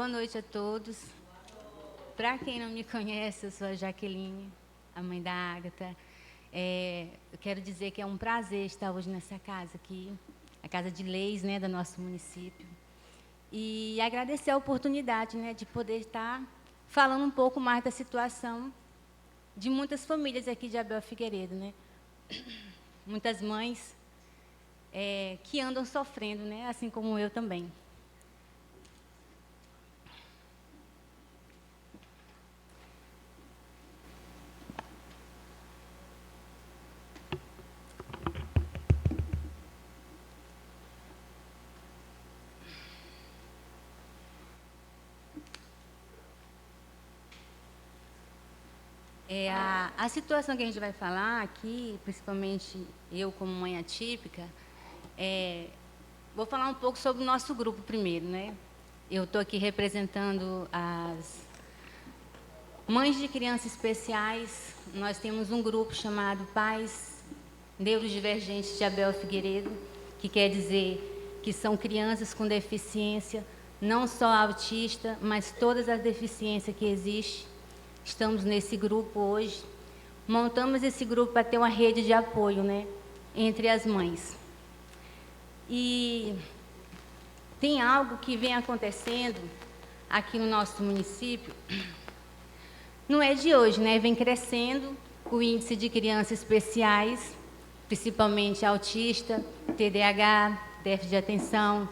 Boa noite a todos. Para quem não me conhece, eu sou a Jaqueline, a mãe da Ágata. Eu quero dizer que é um prazer estar hoje nessa casa aqui, a Casa de Leis, né, do nosso município. E agradecer a oportunidade, né, de poder estar falando um pouco mais da situação de muitas famílias aqui de Abel Figueiredo, né? Muitas mães que andam sofrendo, né, assim como eu também. A situação que a gente vai falar aqui, principalmente eu como mãe atípica, vou falar um pouco sobre o nosso grupo primeiro, né? Eu estou aqui representando as mães de crianças especiais. Nós temos um grupo chamado Pais Neurodivergentes de Abel Figueiredo, que quer dizer que são crianças com deficiência, não só autista, mas todas as deficiências que existem. Estamos nesse grupo hoje. Montamos esse grupo para ter uma rede de apoio, né, entre as mães. E tem algo que vem acontecendo aqui no nosso município, não é de hoje, né, vem crescendo o índice de crianças especiais, principalmente autista, TDAH, déficit de atenção,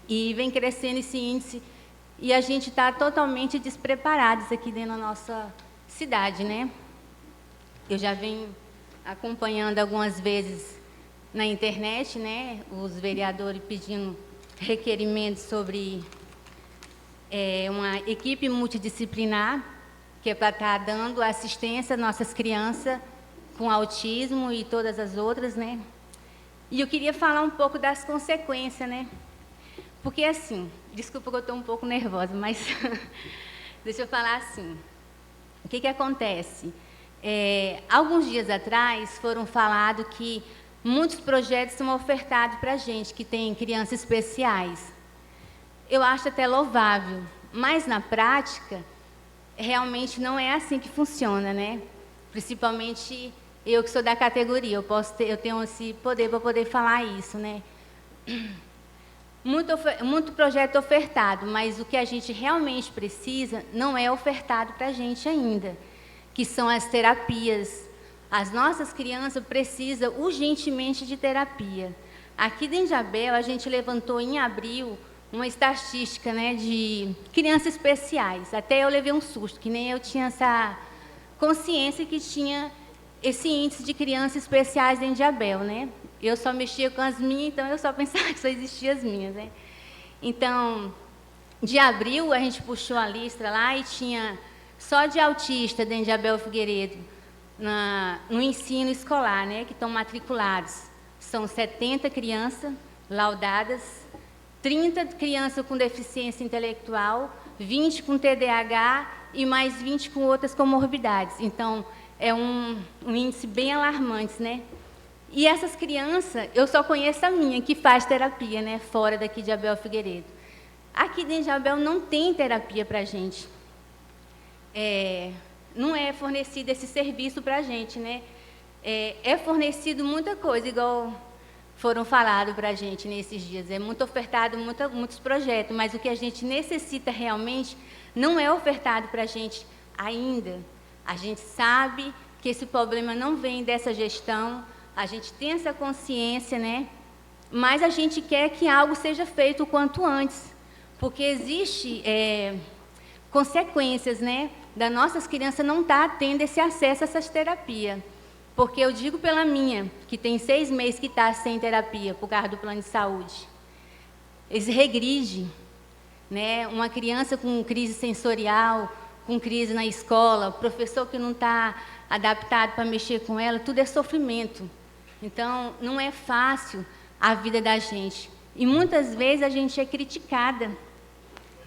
e vem crescendo esse índice. E a gente está totalmente despreparados aqui dentro da nossa cidade, né? Eu já venho acompanhando algumas vezes na internet, né? Os vereadores pedindo requerimentos sobre uma equipe multidisciplinar, que é para estar dando assistência às nossas crianças com autismo e todas as outras, né? E eu queria falar um pouco das consequências, né? Porque, assim, desculpa que eu estou um pouco nervosa, mas deixa eu falar assim. O que acontece? Alguns dias atrás foram falados que muitos projetos são ofertados para a gente, que tem crianças especiais. Eu acho até louvável, mas na prática, realmente não é assim que funciona, né? Principalmente eu que sou da categoria, eu tenho esse poder para poder falar isso, né? Muito projeto ofertado, mas o que a gente realmente precisa não é ofertado para a gente ainda, que são as terapias. As nossas crianças precisam urgentemente de terapia. Aqui dentro de Abel, a gente levantou em abril uma estatística, né, de crianças especiais. Até eu levei um susto, que nem eu tinha essa consciência que tinha esse índice de crianças especiais dentro de Abel, né? Eu só mexia com as minhas, então eu só pensava que só existiam as minhas, né? Então, de abril, a gente puxou a lista lá e tinha só de autista dentro de Abel Figueiredo, no ensino escolar, né, que estão matriculados. São 70 crianças laudadas, 30 crianças com deficiência intelectual, 20 com TDAH e mais 20 com outras comorbidades. Então, é um índice bem alarmante, né? E essas crianças, eu só conheço a minha, que faz terapia, né, fora daqui de Abel Figueiredo. Aqui dentro de Abel não tem terapia para a gente. Não é fornecido esse serviço para a gente, né? É fornecido muita coisa, igual foram falados para a gente nesses dias. É muito ofertado, muitos projetos, mas o que a gente necessita realmente não é ofertado para a gente ainda. A gente sabe que esse problema não vem dessa gestão, a gente tem essa consciência, né? Mas a gente quer que algo seja feito o quanto antes, porque existe consequências, né, das nossas crianças não estar tendo esse acesso a essas terapias. Porque eu digo pela minha, que tem 6 meses que está sem terapia, por causa do plano de saúde. Eles regridem, né? Uma criança com crise sensorial, com crise na escola, professor que não está adaptado para mexer com ela, tudo é sofrimento. Então, não é fácil a vida da gente. E muitas vezes a gente é criticada.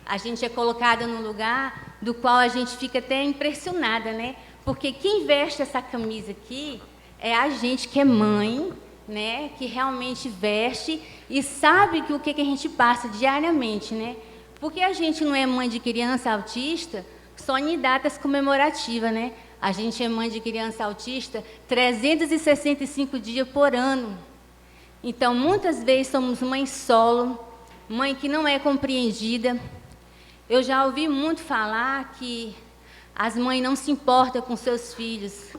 A gente é colocada num lugar do qual a gente fica até impressionada, né? Porque quem veste essa camisa aqui é a gente que é mãe, né? Que realmente veste e sabe que o que a gente passa diariamente, né? Porque a gente não é mãe de criança autista só em datas comemorativas, né? A gente é mãe de criança autista 365 dias por ano. Então, muitas vezes somos mãe solo, mãe que não é compreendida. Eu já ouvi muito falar que as mães não se importam com seus filhos.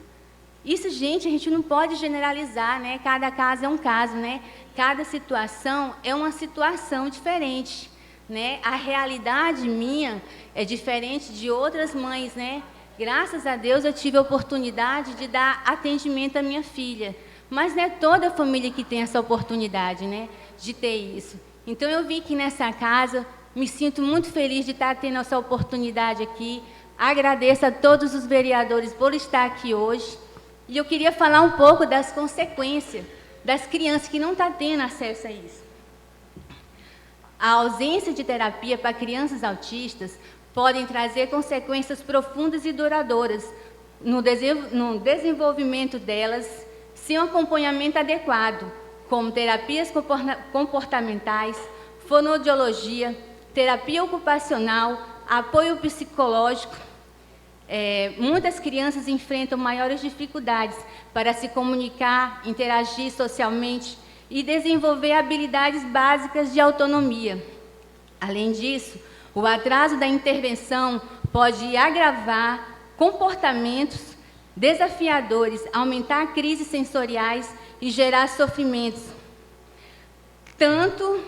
Isso, gente, a gente não pode generalizar, né? Cada caso é um caso, né? Cada situação é uma situação diferente, né? A realidade minha é diferente de outras mães, né? Graças a Deus eu tive a oportunidade de dar atendimento à minha filha. Mas não é toda a família que tem essa oportunidade, né? De ter isso. Então eu vi que nessa casa, me sinto muito feliz de estar tendo essa oportunidade aqui. Agradeço a todos os vereadores por estar aqui hoje. E eu queria falar um pouco das consequências das crianças que não estão tendo acesso a isso. A ausência de terapia para crianças autistas podem trazer consequências profundas e duradouras no desenvolvimento delas, sem um acompanhamento adequado, como terapias comportamentais, fonoaudiologia, terapia ocupacional, apoio psicológico. Muitas crianças enfrentam maiores dificuldades para se comunicar, interagir socialmente e desenvolver habilidades básicas de autonomia. Além disso, o atraso da intervenção pode agravar comportamentos desafiadores, aumentar crises sensoriais e gerar sofrimentos, tanto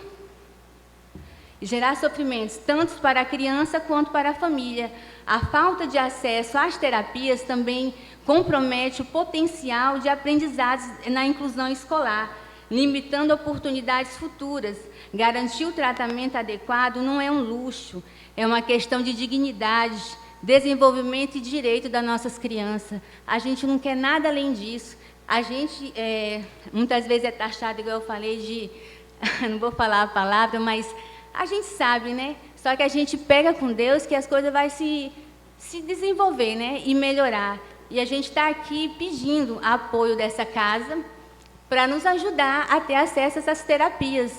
para a criança quanto para a família. A falta de acesso às terapias também compromete o potencial de aprendizagem na inclusão escolar, limitando oportunidades futuras. Garantir o tratamento adequado não é um luxo, é uma questão de dignidade, desenvolvimento e direito das nossas crianças. A gente não quer nada além disso. A gente, muitas vezes é taxado, igual eu falei, de... não vou falar a palavra, mas a gente sabe, né? Só que a gente pega com Deus que as coisas vão se desenvolver, né? E melhorar. E a gente está aqui pedindo apoio dessa casa para nos ajudar a ter acesso a essas terapias.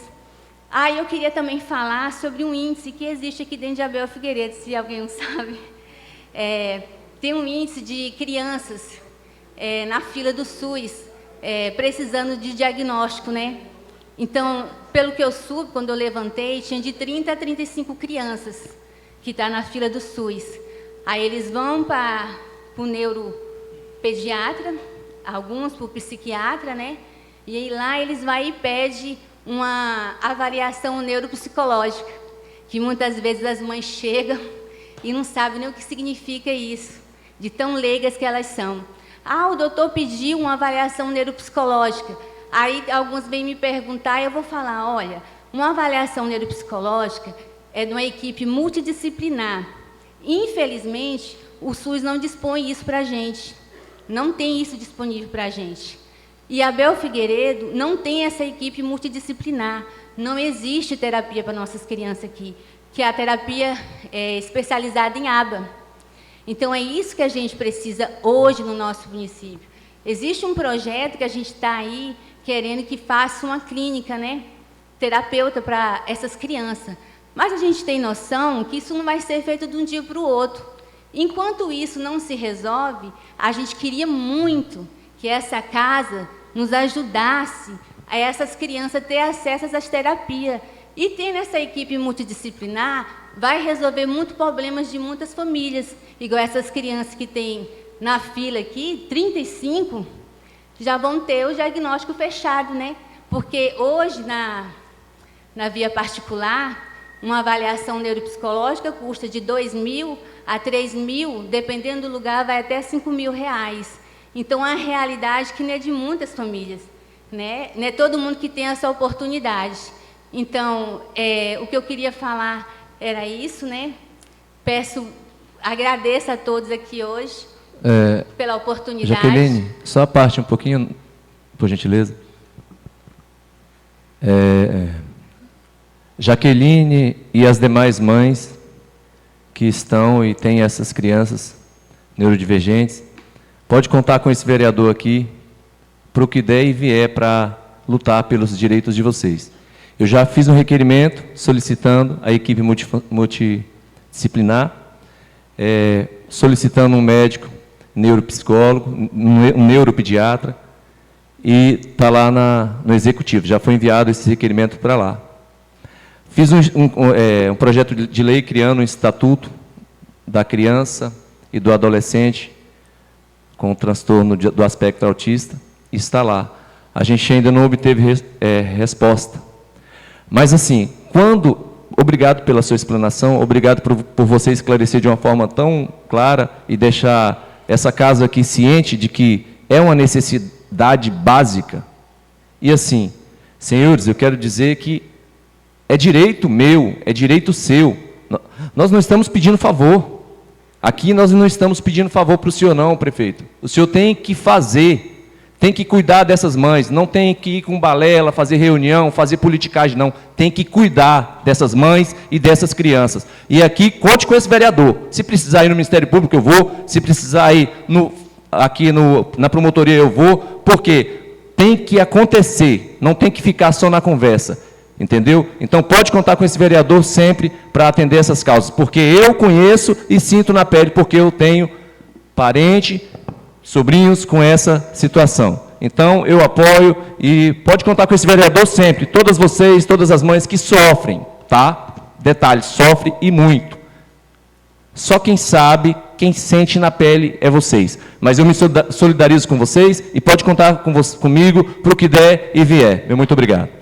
Eu queria também falar sobre um índice que existe aqui dentro de Abel Figueiredo, se alguém não sabe. Tem um índice de crianças na fila do SUS, precisando de diagnóstico, né? Então, pelo que eu soube, quando eu levantei, tinha de 30 a 35 crianças que estão na fila do SUS. Aí eles vão para o neuropediatra, alguns para o psiquiatra, né? E aí lá eles vão e pedem uma avaliação neuropsicológica, que muitas vezes as mães chegam e não sabem nem o que significa isso, de tão leigas que elas são. O doutor pediu uma avaliação neuropsicológica. Aí alguns vêm me perguntar e eu vou falar, olha, uma avaliação neuropsicológica é de uma equipe multidisciplinar. Infelizmente, o SUS não dispõe isso para a gente. Não tem isso disponível para a gente. E Abel Figueiredo não tem essa equipe multidisciplinar. Não existe terapia para nossas crianças aqui, que é a terapia especializada em ABA. Então, é isso que a gente precisa hoje no nosso município. Existe um projeto que a gente está aí querendo que faça uma clínica, né, terapeuta para essas crianças. Mas a gente tem noção que isso não vai ser feito de um dia para o outro. Enquanto isso não se resolve, a gente queria muito que essa casa nos ajudasse a essas crianças ter acesso a essas terapias. E ter essa equipe multidisciplinar vai resolver muitos problemas de muitas famílias, igual essas crianças que tem na fila aqui, 35, já vão ter o diagnóstico fechado, né? Porque hoje, na via particular, uma avaliação neuropsicológica custa de 2.000 a 3.000, dependendo do lugar, vai até 5.000 reais. Então, é uma realidade que não é de muitas famílias, né? Não é todo mundo que tem essa oportunidade. Então, o que eu queria falar era isso, né? Agradeço a todos aqui hoje pela oportunidade. Jaqueline, só a parte um pouquinho, por gentileza. Jaqueline e as demais mães que estão e têm essas crianças neurodivergentes, pode contar com esse vereador aqui para o que der e vier para lutar pelos direitos de vocês. Eu já fiz um requerimento solicitando a equipe multidisciplinar, solicitando um médico neuropsicólogo, um neuropediatra, e está lá no executivo. Já foi enviado esse requerimento para lá. Fiz um projeto de lei criando um estatuto da criança e do adolescente com transtorno do aspecto autista, e está lá. A gente ainda não obteve resposta. Mas, assim, obrigado pela sua explanação, obrigado por você esclarecer de uma forma tão clara e deixar essa casa aqui ciente de que é uma necessidade básica. E, assim, senhores, eu quero dizer que é direito meu, é direito seu. Nós não estamos pedindo favor. Aqui nós não estamos pedindo favor para o senhor, não, prefeito. O senhor tem que fazer, tem que cuidar dessas mães, não tem que ir com balela, fazer reunião, fazer politicagem, não. Tem que cuidar dessas mães e dessas crianças. E aqui, conte com esse vereador. Se precisar ir no Ministério Público, eu vou. Se precisar ir na promotoria, eu vou. Porque tem que acontecer, não tem que ficar só na conversa. Entendeu? Então, pode contar com esse vereador sempre para atender essas causas, porque eu conheço e sinto na pele, porque eu tenho parente, sobrinhos com essa situação. Então, eu apoio e pode contar com esse vereador sempre, todas vocês, todas as mães que sofrem, tá? Detalhe, sofre e muito. Só quem sabe, quem sente na pele é vocês. Mas eu me solidarizo com vocês e pode contar comigo para o que der e vier. Meu muito obrigado.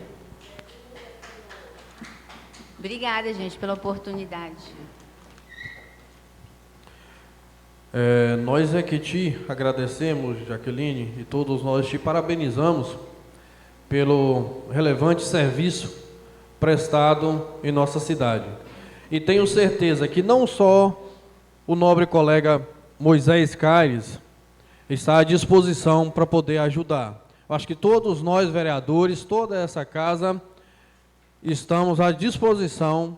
Obrigada, gente, pela oportunidade. Nós é que te agradecemos, Jaqueline, e todos nós te parabenizamos pelo relevante serviço prestado em nossa cidade. E tenho certeza que não só o nobre colega Moisés Caires está à disposição para poder ajudar. Acho que todos nós, vereadores, toda essa casa, estamos à disposição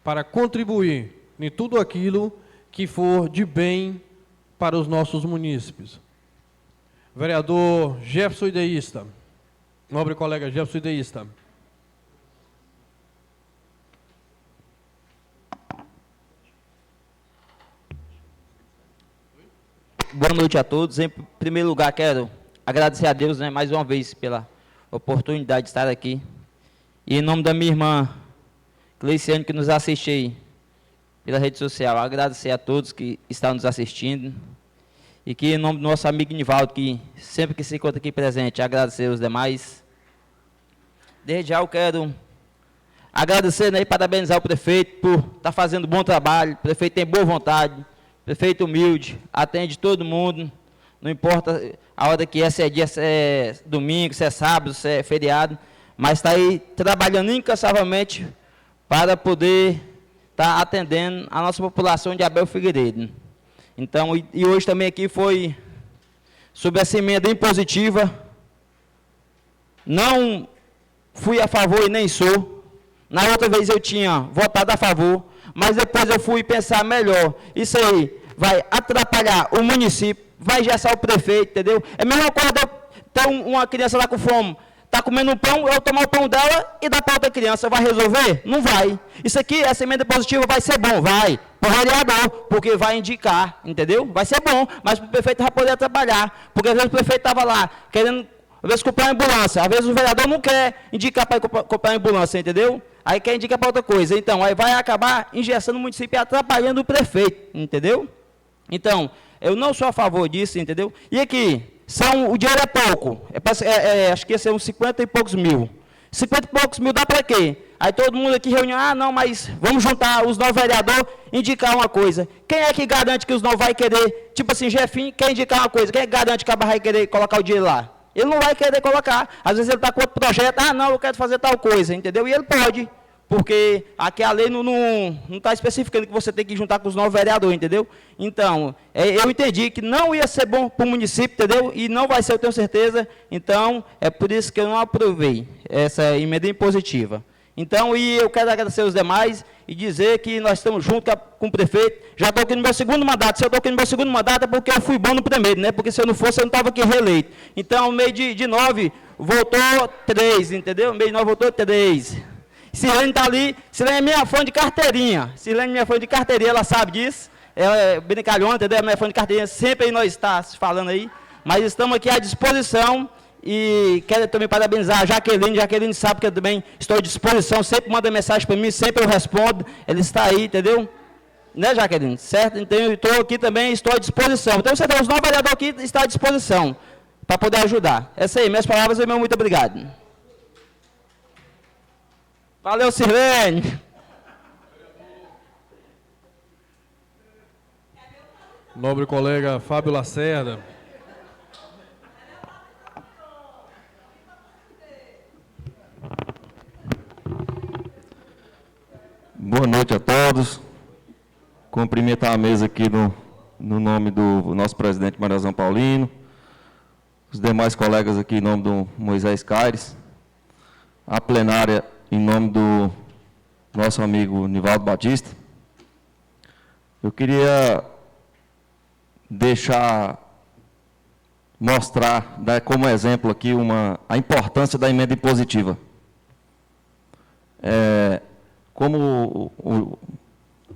para contribuir em tudo aquilo que for de bem para os nossos munícipes. Vereador Jefferson Ideísta, nobre colega Jefferson Ideísta. Boa noite a todos. Em primeiro lugar, quero agradecer a Deus, mais uma vez pela oportunidade de estar aqui. E em nome da minha irmã Cleiciane, que nos assiste aí pela rede social, agradecer a todos que estão nos assistindo. E que em nome do nosso amigo Nivaldo, que sempre que se encontra aqui presente, agradecer os demais. Desde já eu quero agradecer e parabenizar o prefeito por estar fazendo um bom trabalho. O prefeito tem boa vontade, prefeito humilde, atende todo mundo. Não importa a hora que é, se é dia, se é domingo, se é sábado, se é feriado. Mas está aí trabalhando incansavelmente para poder estar atendendo a nossa população de Abel Figueiredo. Então, e hoje também aqui foi sobre essa emenda impositiva. Não fui a favor e nem sou. Na outra vez eu tinha votado a favor, mas depois eu fui pensar melhor. Isso aí vai atrapalhar o município, vai engessar o prefeito, entendeu? É a mesma coisa de ter uma criança lá com fome. Está comendo um pão, eu tomar o pão dela e dar para outra criança. Vai resolver? Não vai. Isso aqui, essa emenda positiva vai ser bom, vai. Para o vereador, porque vai indicar, entendeu? Vai ser bom, mas o prefeito vai poder trabalhar. Porque às vezes o prefeito estava lá, querendo, às vezes, comprar uma ambulância. Às vezes o vereador não quer indicar para comprar uma ambulância, entendeu? Aí quer indicar para outra coisa. Então, aí vai acabar engessando o município e atrapalhando o prefeito, entendeu? Então, eu não sou a favor disso, entendeu? E aqui, o dinheiro é pouco, acho que ia ser uns 50 e poucos mil. 50 e poucos mil dá para quê? Aí todo mundo aqui reuniu, não, mas vamos juntar os 9 vereadores e indicar uma coisa. Quem é que garante que os 9 vai querer, tipo assim, Jefinho, quer indicar uma coisa? Quem é que garante que a Barra vai querer colocar o dinheiro lá? Ele não vai querer colocar. Às vezes ele está com outro projeto, não, eu quero fazer tal coisa, entendeu? E ele pode. Porque aqui a lei não está especificando que você tem que juntar com os 9 vereadores, entendeu? Então, eu entendi que não ia ser bom para o município, entendeu? E não vai ser, eu tenho certeza. Então, é por isso que eu não aprovei essa emenda impositiva. Então, e eu quero agradecer os demais e dizer que nós estamos juntos com o prefeito. Já estou aqui no meu segundo mandato. Se eu estou aqui no meu segundo mandato é porque eu fui bom no primeiro, né? Porque se eu não fosse, eu não estava aqui reeleito. Então, no meio de 9, voltou 3, entendeu? No meio de 9, voltou 3. Sirlene está ali, Sirlene é minha fã de carteirinha. Sirlene é minha fã de carteirinha, ela sabe disso. Ela é brincalhona, entendeu? É minha fã de carteirinha, sempre aí nós estamos falando aí. Mas estamos aqui à disposição e quero também parabenizar a Jaqueline. Jaqueline sabe que eu também estou à disposição, sempre manda mensagem para mim, sempre eu respondo. Ele está aí, entendeu? Né, Jaqueline? Certo? Então, eu estou aqui também, estou à disposição. Então, você tem os 9 vereadores aqui, está à disposição para poder ajudar. Essa aí, minhas palavras, meu muito obrigado. Valeu, Sirlene. Nobre colega Fábio Lacerda. Boa noite a todos. Cumprimentar a mesa aqui no nome do nosso presidente Mariozão Paulino, os demais colegas aqui em nome do Moisés Caires, a plenária em nome do nosso amigo Nivaldo Batista. Eu queria dar como exemplo aqui a importância da emenda impositiva. Como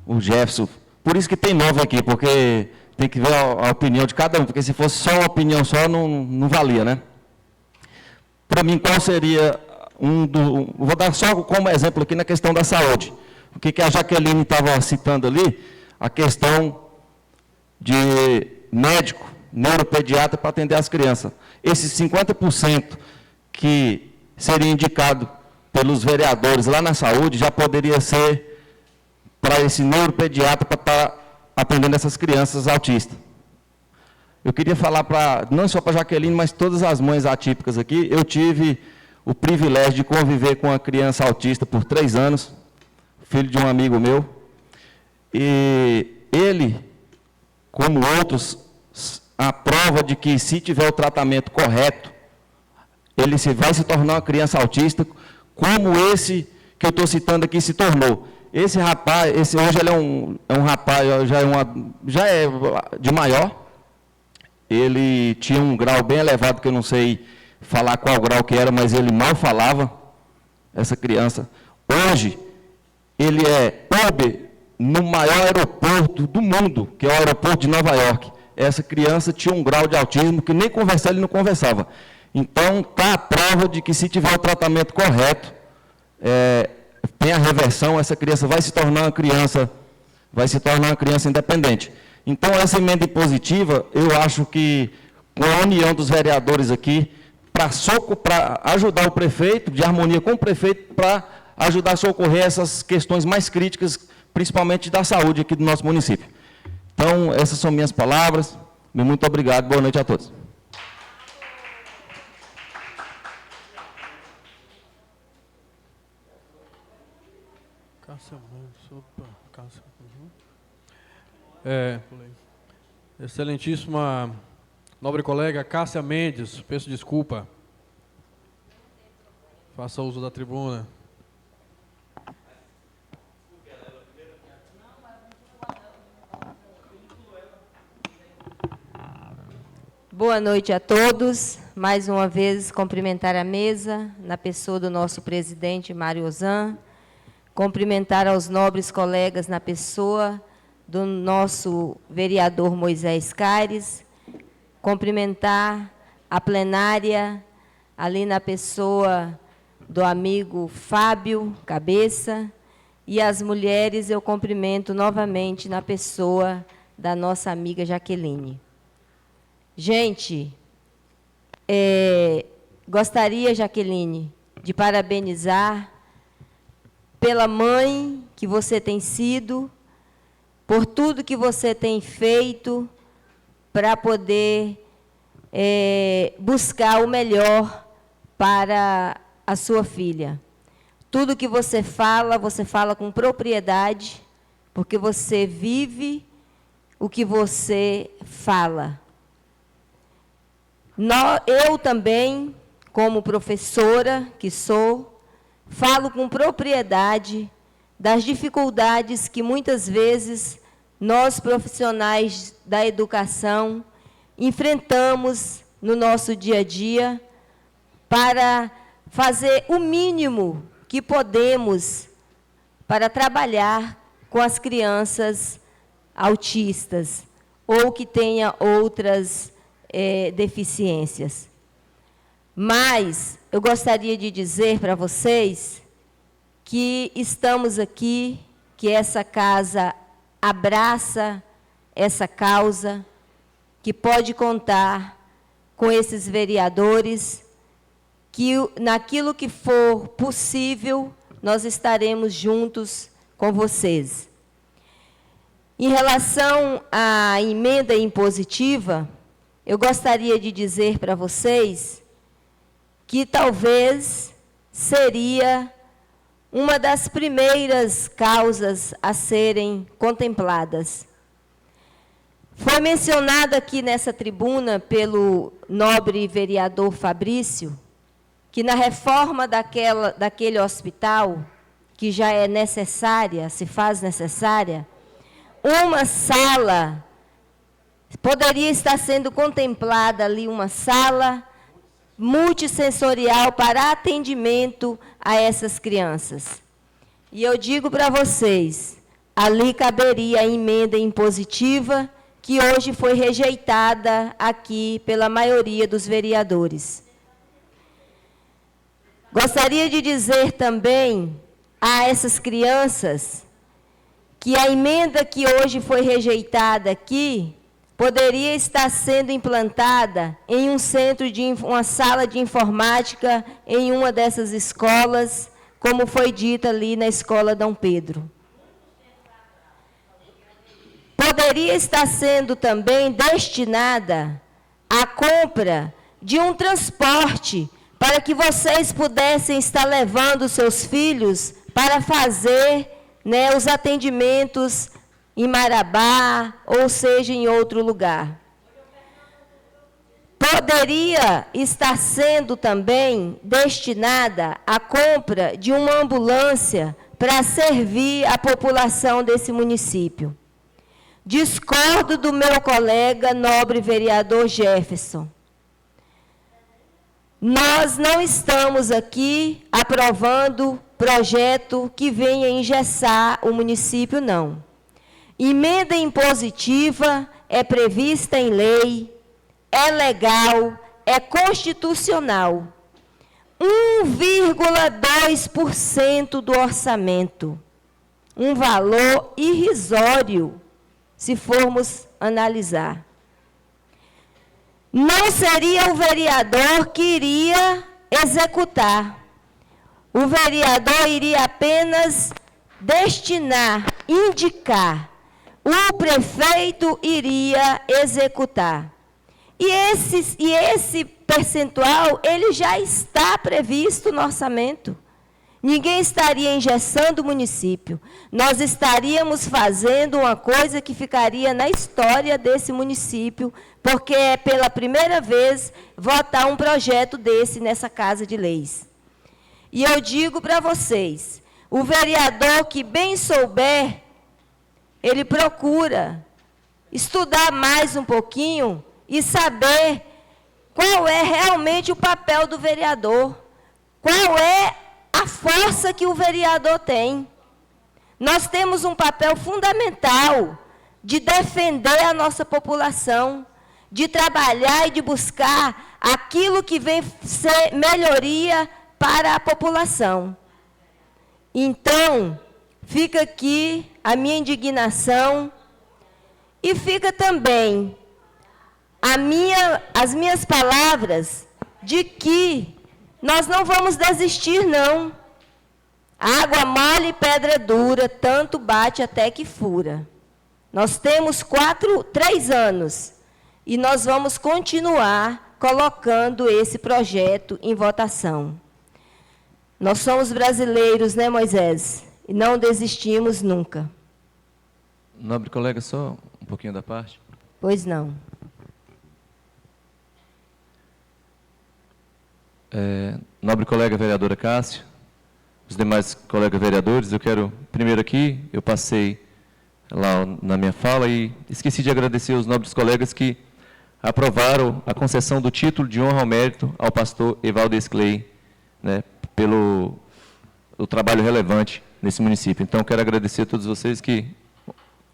o Jefferson, por isso que tem 9 aqui, porque tem que ver a opinião de cada um, porque se fosse só uma opinião só, não valia, né? Para mim, qual seria vou dar só como exemplo aqui na questão da saúde. O que a Jaqueline estava citando ali, a questão de médico, neuropediatra para atender as crianças. Esses 50% que seria indicado pelos vereadores lá na saúde, já poderia ser para esse neuropediatra para estar atendendo essas crianças autistas. Eu queria falar não só para a Jaqueline, mas todas as mães atípicas aqui. Eu tive o privilégio de conviver com uma criança autista por 3 anos, filho de um amigo meu, e ele, como outros, a prova de que se tiver o tratamento correto, ele vai se tornar uma criança autista, como esse que eu estou citando aqui se tornou. Esse rapaz, hoje ele é um rapaz, já é de maior. Ele tinha um grau bem elevado, que eu não sei falar qual grau que era, mas ele mal falava, essa criança. Hoje, ele é Uber no maior aeroporto do mundo, que é o aeroporto de Nova York. Essa criança tinha um grau de autismo que nem conversar ele não conversava. Então, está a prova de que se tiver o tratamento correto, tem a reversão, essa criança vai se tornar uma criança independente. Então, essa emenda impositiva, eu acho que, com a união dos vereadores aqui, para ajudar o prefeito, de harmonia com o prefeito, para ajudar a socorrer essas questões mais críticas, principalmente da saúde aqui do nosso município. Então, essas são minhas palavras. Muito obrigado, boa noite a todos. Excelentíssima nobre colega Cássia Mendes, peço desculpa. Faça uso da tribuna. Boa noite a todos. Mais uma vez, cumprimentar a mesa, na pessoa do nosso presidente, Mariozão. Cumprimentar aos nobres colegas, na pessoa do nosso vereador Moisés Caires. Cumprimentar a plenária, ali na pessoa do amigo Fábio Cabeça. E as mulheres eu cumprimento novamente na pessoa da nossa amiga Jaqueline. Gente, gostaria, Jaqueline, de parabenizar pela mãe que você tem sido, por tudo que você tem feito para poder buscar o melhor para a sua filha. Tudo que você fala com propriedade, porque você vive o que você fala. Eu também, como professora que sou, falo com propriedade das dificuldades que muitas vezes nós, profissionais da educação, enfrentamos no nosso dia a dia para fazer o mínimo que podemos para trabalhar com as crianças autistas ou que tenha outras deficiências. Mas eu gostaria de dizer para vocês que estamos aqui, que essa casa abraça essa causa, que pode contar com esses vereadores, que naquilo que for possível, nós estaremos juntos com vocês. Em relação à emenda impositiva, eu gostaria de dizer para vocês que talvez seria uma das primeiras causas a serem contempladas. Foi mencionado aqui nessa tribuna pelo nobre vereador Fabrício, que na reforma daquele hospital, que já é necessária, se faz necessária, uma sala, poderia estar sendo contemplada ali uma sala multissensorial para atendimento a essas crianças. E eu digo para vocês, ali caberia a emenda impositiva, que hoje foi rejeitada aqui pela maioria dos vereadores. Gostaria de dizer também a essas crianças que a emenda que hoje foi rejeitada aqui poderia estar sendo implantada em um centro de uma sala de informática em uma dessas escolas, como foi dito ali na escola Dom Pedro. Poderia estar sendo também destinada à compra de um transporte para que vocês pudessem estar levando seus filhos para fazer, né, os atendimentos em Marabá, ou seja, em outro lugar. Poderia estar sendo também destinada à compra de uma ambulância para servir a população desse município. Discordo do meu colega, nobre vereador Jefferson. Nós não estamos aqui aprovando projeto que venha engessar o município, não. Emenda impositiva é prevista em lei, é legal, é constitucional. 1,2% do orçamento. Um valor irrisório, se formos analisar. Não seria o vereador que iria executar. O vereador iria apenas destinar, indicar. O prefeito iria executar. E esse percentual, ele já está previsto no orçamento. Ninguém estaria engessando o município. Nós estaríamos fazendo uma coisa que ficaria na história desse município, porque é pela primeira vez votar um projeto desse nessa Casa de Leis. E eu digo para vocês, o vereador que bem souber, ele procura estudar mais um pouquinho e saber qual é realmente o papel do vereador, qual é a força que o vereador tem. Nós temos um papel fundamental de defender a nossa população, de trabalhar e de buscar aquilo que vem ser melhoria para a população. Então, fica aqui a minha indignação e fica também as minhas palavras de que nós não vamos desistir, não. Água mole e pedra dura, tanto bate até que fura. Nós temos 3 anos e nós vamos continuar colocando esse projeto em votação. Nós somos brasileiros, né, Moisés? E não desistimos nunca. Nobre colega, só um pouquinho da parte. Pois não. Nobre colega vereadora Cássio, os demais colegas vereadores, eu quero, primeiro aqui, eu passei lá na minha fala e esqueci de agradecer aos nobres colegas que aprovaram a concessão do título de honra ao mérito ao pastor Evaldes Clay, né, pelo o trabalho relevante nesse município. Então, quero agradecer a todos vocês que,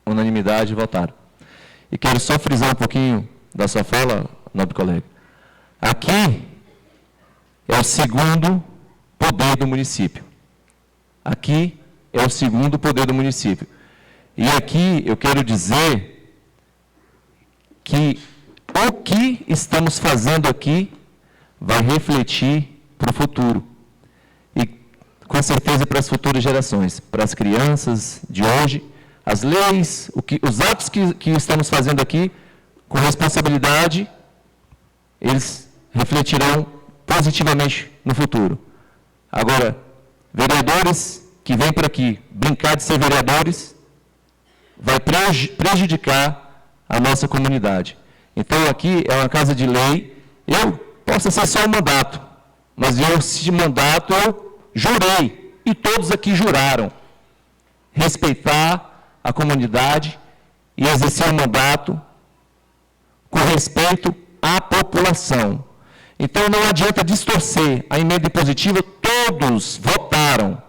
unanimidade, votaram. E quero só frisar um pouquinho da sua fala, nobre colega. Aqui é o segundo poder do município. Aqui é o segundo poder do município. E aqui eu quero dizer que o que estamos fazendo aqui vai refletir para o futuro. E, com certeza, para as futuras gerações, para as crianças de hoje, as leis, os atos que estamos fazendo aqui, com responsabilidade, eles refletirão positivamente no futuro. Agora, vereadores que vêm para aqui brincar de ser vereadores, vai prejudicar a nossa comunidade. Então, aqui é uma casa de lei. Eu posso ser só um mandato, mas esse mandato eu jurei, e todos aqui juraram, respeitar a comunidade e exercer o mandato com respeito à população. Então, não adianta distorcer a emenda impositiva, todos votaram,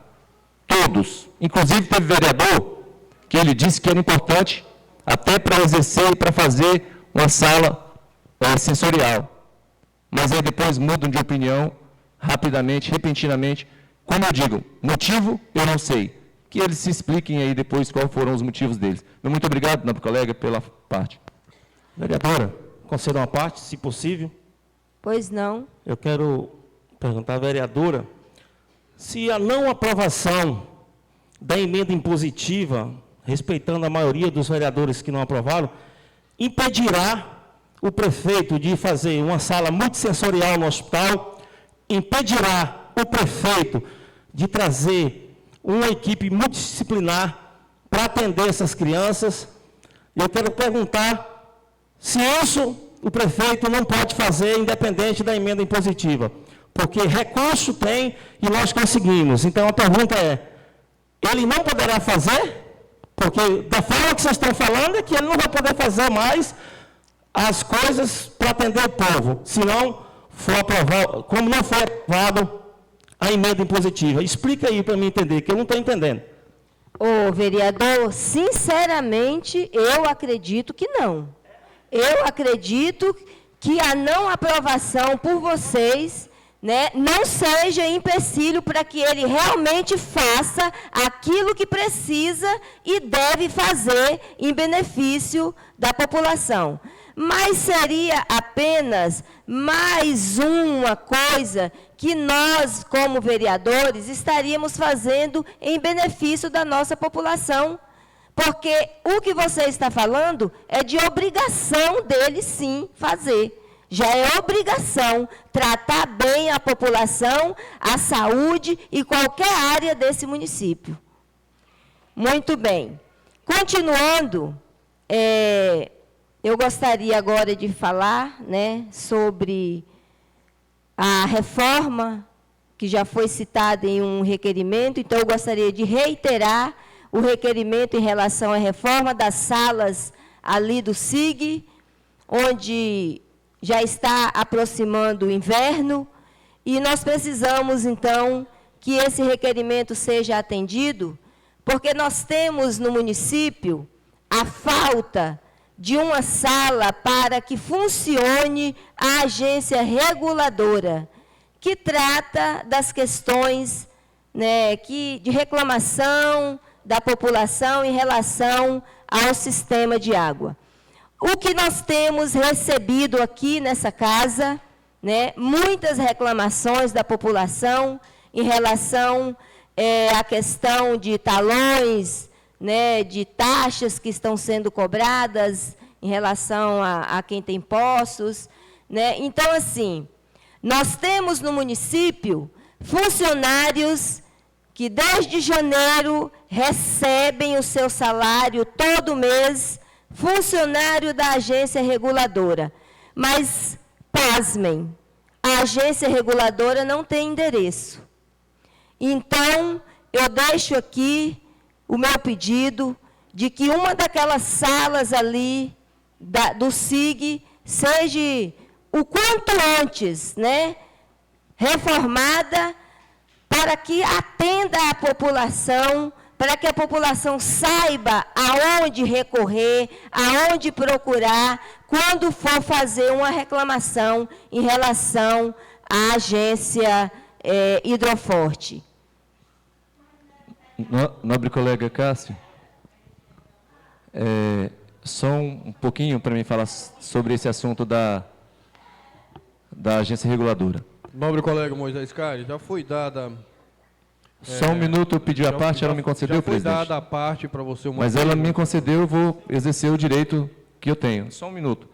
todos. Inclusive, teve vereador que ele disse que era importante até para exercer e para fazer uma sala sensorial. Mas aí depois mudam de opinião rapidamente, repentinamente. Como eu digo, motivo eu não sei. Que eles se expliquem aí depois quais foram os motivos deles. Muito obrigado, nobre colega, pela parte. Vereadora, conceda uma parte, se possível. Pois não. Eu quero perguntar à vereadora se a não aprovação da emenda impositiva, respeitando a maioria dos vereadores que não aprovaram, impedirá o prefeito de fazer uma sala multissensorial no hospital, impedirá o prefeito de trazer uma equipe multidisciplinar para atender essas crianças. Eu quero perguntar se isso o prefeito não pode fazer independente da emenda impositiva, porque recurso tem e nós conseguimos. Então, a pergunta é, ele não poderá fazer? Porque da forma que vocês estão falando é que ele não vai poder fazer mais as coisas para atender o povo, se não for aprovado, como não foi aprovado a emenda impositiva. Explica aí para mim entender, que eu não estou entendendo. Ô, vereador, sinceramente, eu acredito que não. Eu acredito que a não aprovação por vocês, né, não seja empecilho para que ele realmente faça aquilo que precisa e deve fazer em benefício da população. Mas seria apenas mais uma coisa que nós, como vereadores, estaríamos fazendo em benefício da nossa população. Porque o que você está falando é de obrigação dele, sim, fazer. Já é obrigação tratar bem a população, a saúde e qualquer área desse município. Muito bem. Continuando, eu gostaria agora de falar, né, sobre a reforma que já foi citada em um requerimento. Então, eu gostaria de reiterar o requerimento em relação à reforma das salas ali do SIG, onde já está aproximando o inverno, e nós precisamos, então, que esse requerimento seja atendido, porque nós temos no município a falta de uma sala para que funcione a agência reguladora, que trata das questões, né, de reclamação da população em relação ao sistema de água. O que nós temos recebido aqui nessa casa, né, muitas reclamações da população em relação à questão de talões, né, de taxas que estão sendo cobradas em relação a quem tem poços, né? Então, assim, nós temos no município funcionários que desde janeiro recebem o seu salário todo mês, funcionário da agência reguladora. Mas, pasmem, a agência reguladora não tem endereço. Então, eu deixo aqui o meu pedido de que uma daquelas salas ali do SIG seja o quanto antes, né, reformada, para para que atenda a população, para que a população saiba aonde recorrer, aonde procurar, quando for fazer uma reclamação em relação à agência Hidroforte. Nobre colega Cássio, só um pouquinho para mim falar sobre esse assunto da agência reguladora. Nobre colega Moisés Cari, já foi dada... Só um minuto, eu pedi a parte, ela me concedeu, presidente. Já foi dada a parte para você... Mas ela me concedeu, eu vou exercer o direito que eu tenho. Só um minuto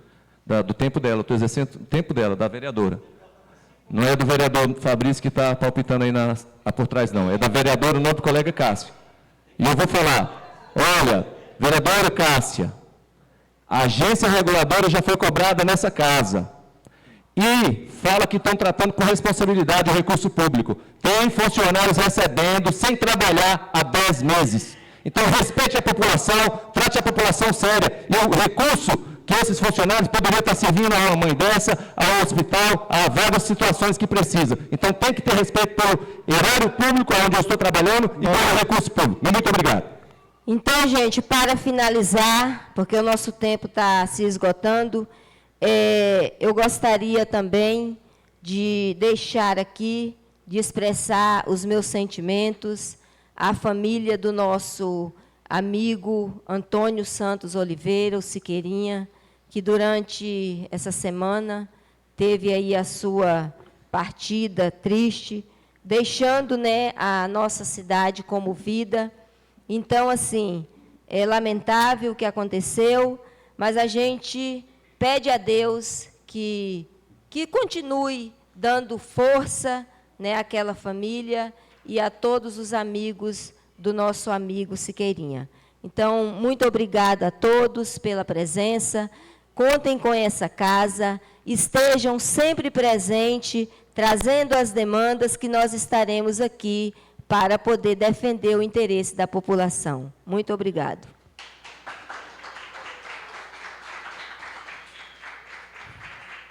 do tempo dela, eu estou exercendo o tempo dela, da vereadora. Não é do vereador Fabrício que está palpitando aí por trás, não. É da vereadora, o nobre colega Cássio. E eu vou falar, olha, vereadora Cássia, a agência reguladora já foi cobrada nessa casa. E fala que estão tratando com responsabilidade o recurso público. Tem funcionários recebendo sem trabalhar há 10 meses. Então, respeite a população, trate a população séria. E o recurso que esses funcionários poderiam estar servindo a uma mãe dessa, ao hospital, a várias situações que precisam. Então, tem que ter respeito pelo erário público, onde eu estou trabalhando, e pelo recurso público. Muito obrigado. Então, gente, para finalizar, porque o nosso tempo está se esgotando, eu gostaria também de deixar aqui, de expressar os meus sentimentos à família do nosso amigo Antônio Santos Oliveira, o Siqueirinha, que durante essa semana teve aí a sua partida triste, deixando, né, a nossa cidade comovida. Então, assim, é lamentável o que aconteceu, mas a gente pede a Deus que continue dando força, né, àquela família e a todos os amigos do nosso amigo Siqueirinha. Então, muito obrigada a todos pela presença. Contem com essa casa, estejam sempre presentes, trazendo as demandas que nós estaremos aqui para poder defender o interesse da população. Muito obrigado.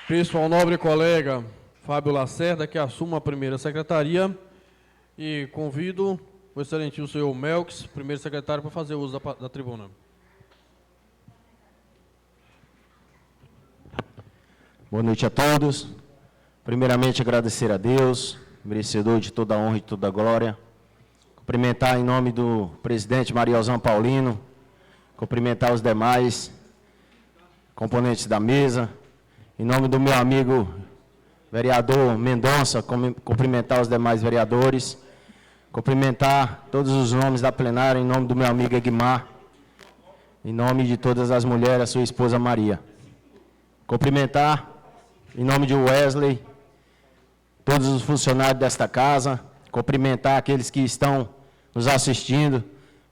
Peço ao nobre colega Fábio Lacerda que assuma a primeira secretaria e convido o excelentíssimo senhor Melks, primeiro secretário, para fazer uso da tribuna. Boa noite a todos. Primeiramente, agradecer a Deus, merecedor de toda a honra e toda a glória. Cumprimentar em nome do presidente Marielzão Paulino, cumprimentar os demais componentes da mesa. Em nome do meu amigo vereador Mendonça, cumprimentar os demais vereadores. Cumprimentar todos os nomes da plenária, em nome do meu amigo Egmar. Em nome de todas as mulheres, a sua esposa Maria. Cumprimentar, em nome de Wesley, todos os funcionários desta casa. Cumprimentar aqueles que estão nos assistindo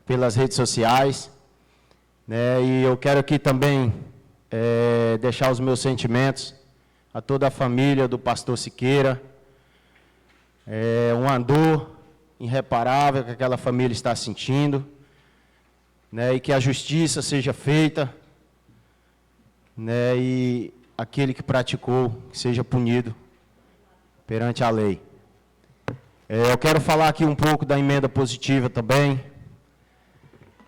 pelas redes sociais. E eu quero aqui também deixar os meus sentimentos a toda a família do pastor Siqueira. Uma dor irreparável que aquela família está sentindo, e que a justiça seja feita, e aquele que praticou que seja punido perante a lei. Eu quero falar aqui um pouco da emenda positiva também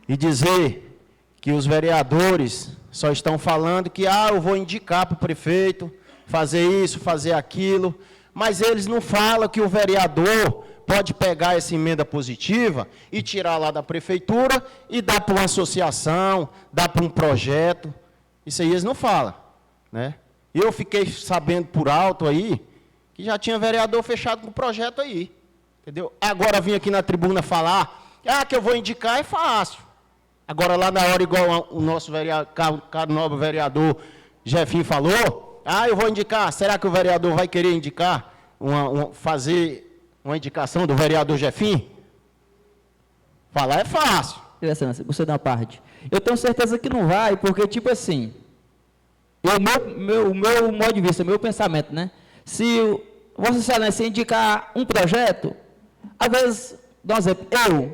e dizer que os vereadores só estão falando que eu vou indicar para o prefeito fazer isso, fazer aquilo, mas eles não falam que o vereador pode pegar essa emenda positiva e tirar lá da prefeitura e dar para uma associação, dar para um projeto. Isso aí eles não falam, E eu fiquei sabendo por alto aí que já tinha vereador fechado com o projeto aí, entendeu? Agora vim aqui na tribuna falar, que eu vou indicar é fácil. Agora lá na hora, igual o nosso nobre vereador Jefinho falou, eu vou indicar, será que o vereador vai querer indicar, fazer uma indicação do vereador Jefinho? Falar é fácil. Você dá uma parte. Eu tenho certeza que não vai, porque, tipo assim, o meu modo de vista, o meu pensamento, se Vossa Excelência indicar um projeto, às vezes, dá um exemplo,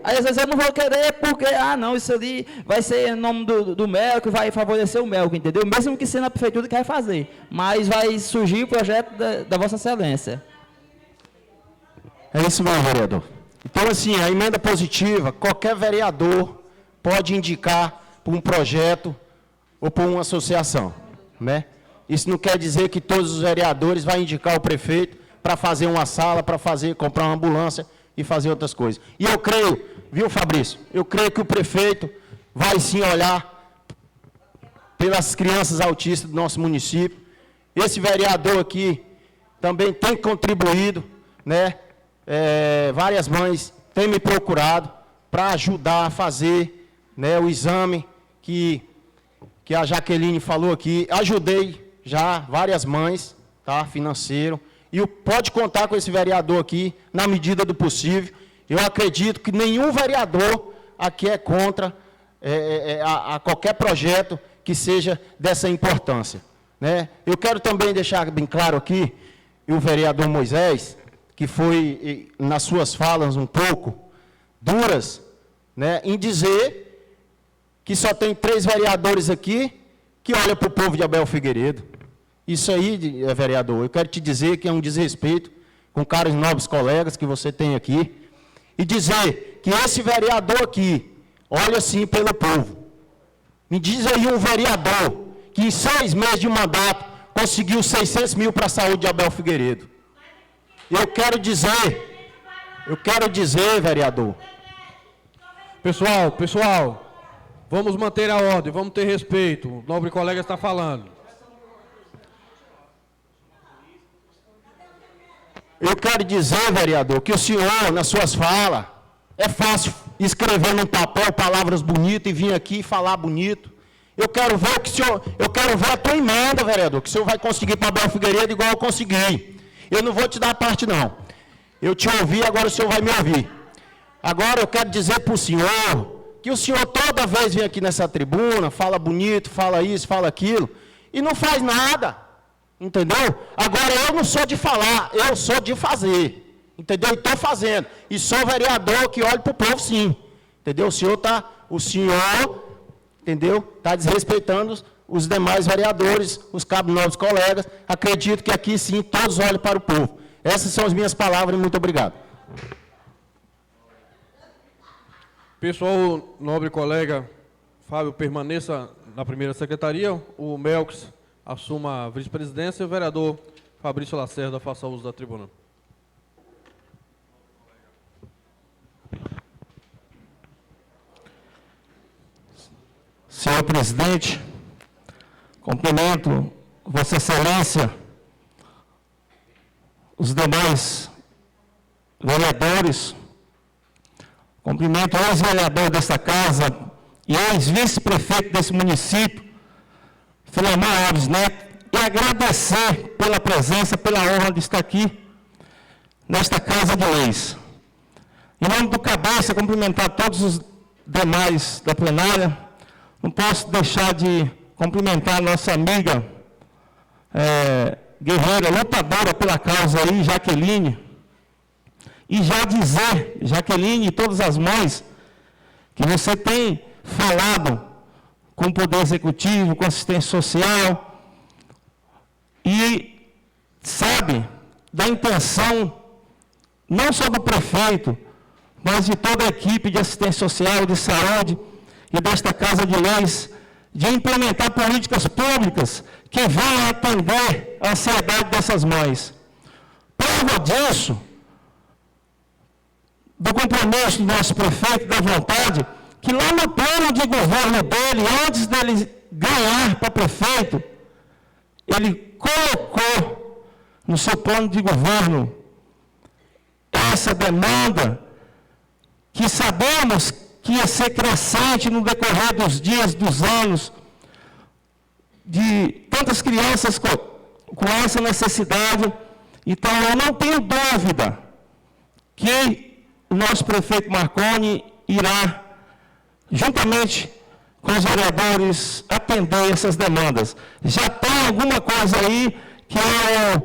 às vezes eu não vou querer porque, não, isso ali vai ser em nome do MELC, vai favorecer o MELC, entendeu? Mesmo que seja a prefeitura que vai fazer, mas vai surgir o projeto da Vossa Excelência. É isso mesmo, vereador. Então, assim, a emenda positiva, qualquer vereador pode indicar para um projeto ou para uma associação, né? Isso não quer dizer que todos os vereadores vão indicar o prefeito para fazer uma sala, para comprar uma ambulância e fazer outras coisas. E eu creio, viu, Fabrício? Eu creio que o prefeito vai sim olhar pelas crianças autistas do nosso município. Esse vereador aqui também tem contribuído, né? Várias mães têm me procurado para ajudar a fazer, né, o exame que a Jaqueline falou aqui. Ajudei já várias mães, tá, financeiro. E pode contar com esse vereador aqui, na medida do possível. Eu acredito que nenhum vereador aqui é contra a qualquer projeto que seja dessa importância, né? Eu quero também deixar bem claro aqui, e o vereador Moisés, que foi, nas suas falas, um pouco duras, né, em dizer que só tem 3 vereadores aqui que olham para o povo de Abel Figueiredo. Isso aí, vereador, eu quero te dizer que é um desrespeito com caros e nobres colegas que você tem aqui, e dizer que esse vereador aqui olha sim pelo povo. Me diz aí um vereador que em 6 meses de mandato conseguiu 600 mil para a saúde de Abel Figueiredo. Eu quero dizer, vereador. Pessoal, vamos manter a ordem, vamos ter respeito. O nobre colega está falando. Eu quero dizer, vereador, que o senhor, nas suas falas, é fácil escrever num papel palavras bonitas e vir aqui falar bonito. Eu quero ver a tua emenda, vereador, que o senhor vai conseguir para Abel Figueiredo igual eu consegui. Eu não vou te dar a parte, não. Eu te ouvi, agora o senhor vai me ouvir. Agora eu quero dizer para o senhor que o senhor toda vez vem aqui nessa tribuna, fala bonito, fala isso, fala aquilo, e não faz nada. Entendeu? Agora eu não sou de falar, eu sou de fazer. Entendeu? E estou fazendo. E sou vereador que olha para o povo, sim. Entendeu? O senhor, entendeu? Está desrespeitando os demais vereadores, os cabos novos colegas. Acredito que aqui, sim, todos olham para o povo. Essas são as minhas palavras e muito obrigado. Pessoal, nobre colega Fábio, permaneça na primeira secretaria. O Melks assuma a vice-presidência e o vereador Fabrício Lacerda faça uso da tribuna. Senhor presidente, cumprimento Vossa Excelência, os demais vereadores, cumprimento o ex-vereador desta casa e ex-vice-prefeito desse município, Filemar Alves Neto, e agradecer pela presença, pela honra de estar aqui nesta Casa de Leis. Em nome do cabeça, cumprimentar todos os demais da plenária. Não posso deixar de cumprimentar a nossa amiga, guerreira, lutadora pela causa aí, Jaqueline. E já dizer, Jaqueline e todas as mães, que você tem falado com o Poder Executivo, com assistência social, e sabe da intenção, não só do prefeito, mas de toda a equipe de assistência social e de saúde, e desta Casa de Leis, de implementar políticas públicas que venham atender a ansiedade dessas mães. Prova disso, do compromisso do nosso prefeito, da vontade, que lá no plano de governo dele, antes dele ganhar para prefeito, ele colocou no seu plano de governo essa demanda que sabemos que ia ser crescente no decorrer dos dias, dos anos, de tantas crianças com essa necessidade. Então, eu não tenho dúvida que o nosso prefeito Marconi irá, juntamente com os vereadores, atender essas demandas. Já tem alguma coisa aí que é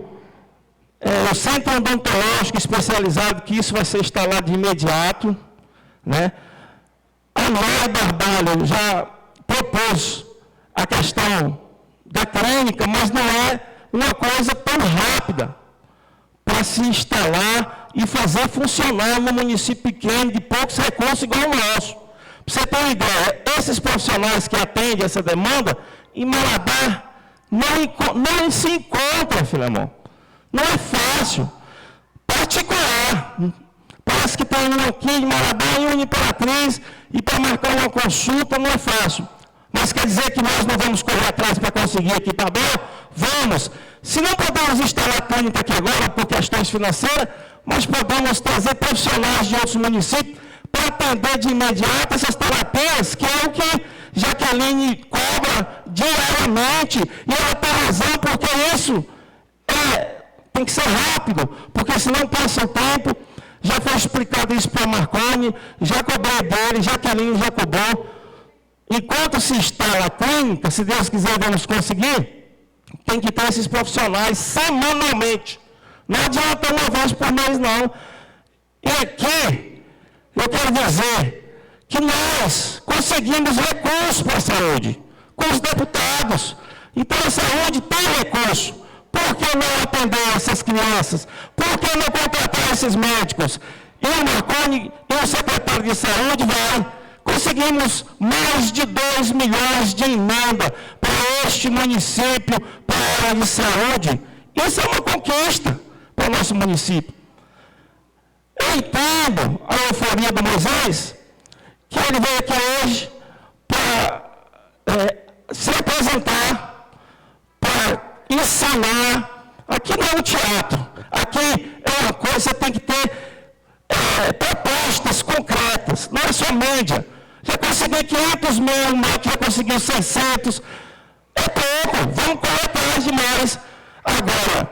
o centro odontológico especializado, que isso vai ser instalado de imediato, né? A Maia Barbalho já propôs a questão da clínica, mas não é uma coisa tão rápida para se instalar e fazer funcionar no município pequeno, de poucos recursos, igual o nosso. Para você ter uma ideia, esses profissionais que atendem essa demanda, em Marabá, não se encontra, Filemão. Não é fácil. Particular. Parece que tem um aqui em Marabá e um em Imperatriz, e para marcar uma consulta não é fácil. Mas quer dizer que nós não vamos correr atrás para conseguir equipamento? Vamos. Se não podemos instalar a clínica aqui agora por questões financeiras, mas podemos trazer profissionais de outros municípios para atender de imediato essas terapias, que é o que Jaqueline cobra diariamente. E ela tem razão, porque isso tem que ser rápido, porque senão passa o tempo. Já foi explicado isso para Marconi, já cobrei dele, Jaqueline já cobrou. Enquanto se instala a clínica, se Deus quiser vamos conseguir, tem que ter esses profissionais semanalmente. Não adianta uma vez por mês, não. E aqui, eu quero dizer que nós conseguimos recursos para a saúde, com os deputados. Então, a saúde tem recurso. Por que não atender essas crianças? Por que não contratar esses médicos? E o Marconi e o secretário de saúde conseguimos mais de 2 milhões de emenda para este município, para a área de saúde. Isso é uma conquista para o nosso município. Eu entendo a euforia do Moisés, que ele veio aqui hoje para se apresentar, para ensinar. Aqui não é um teatro, aqui é uma coisa, você tem que ter propostas concretas, não é só média. Já consegui 500 mil, já conseguiu 600, é pouco, vamos correr atrás de mais. Agora,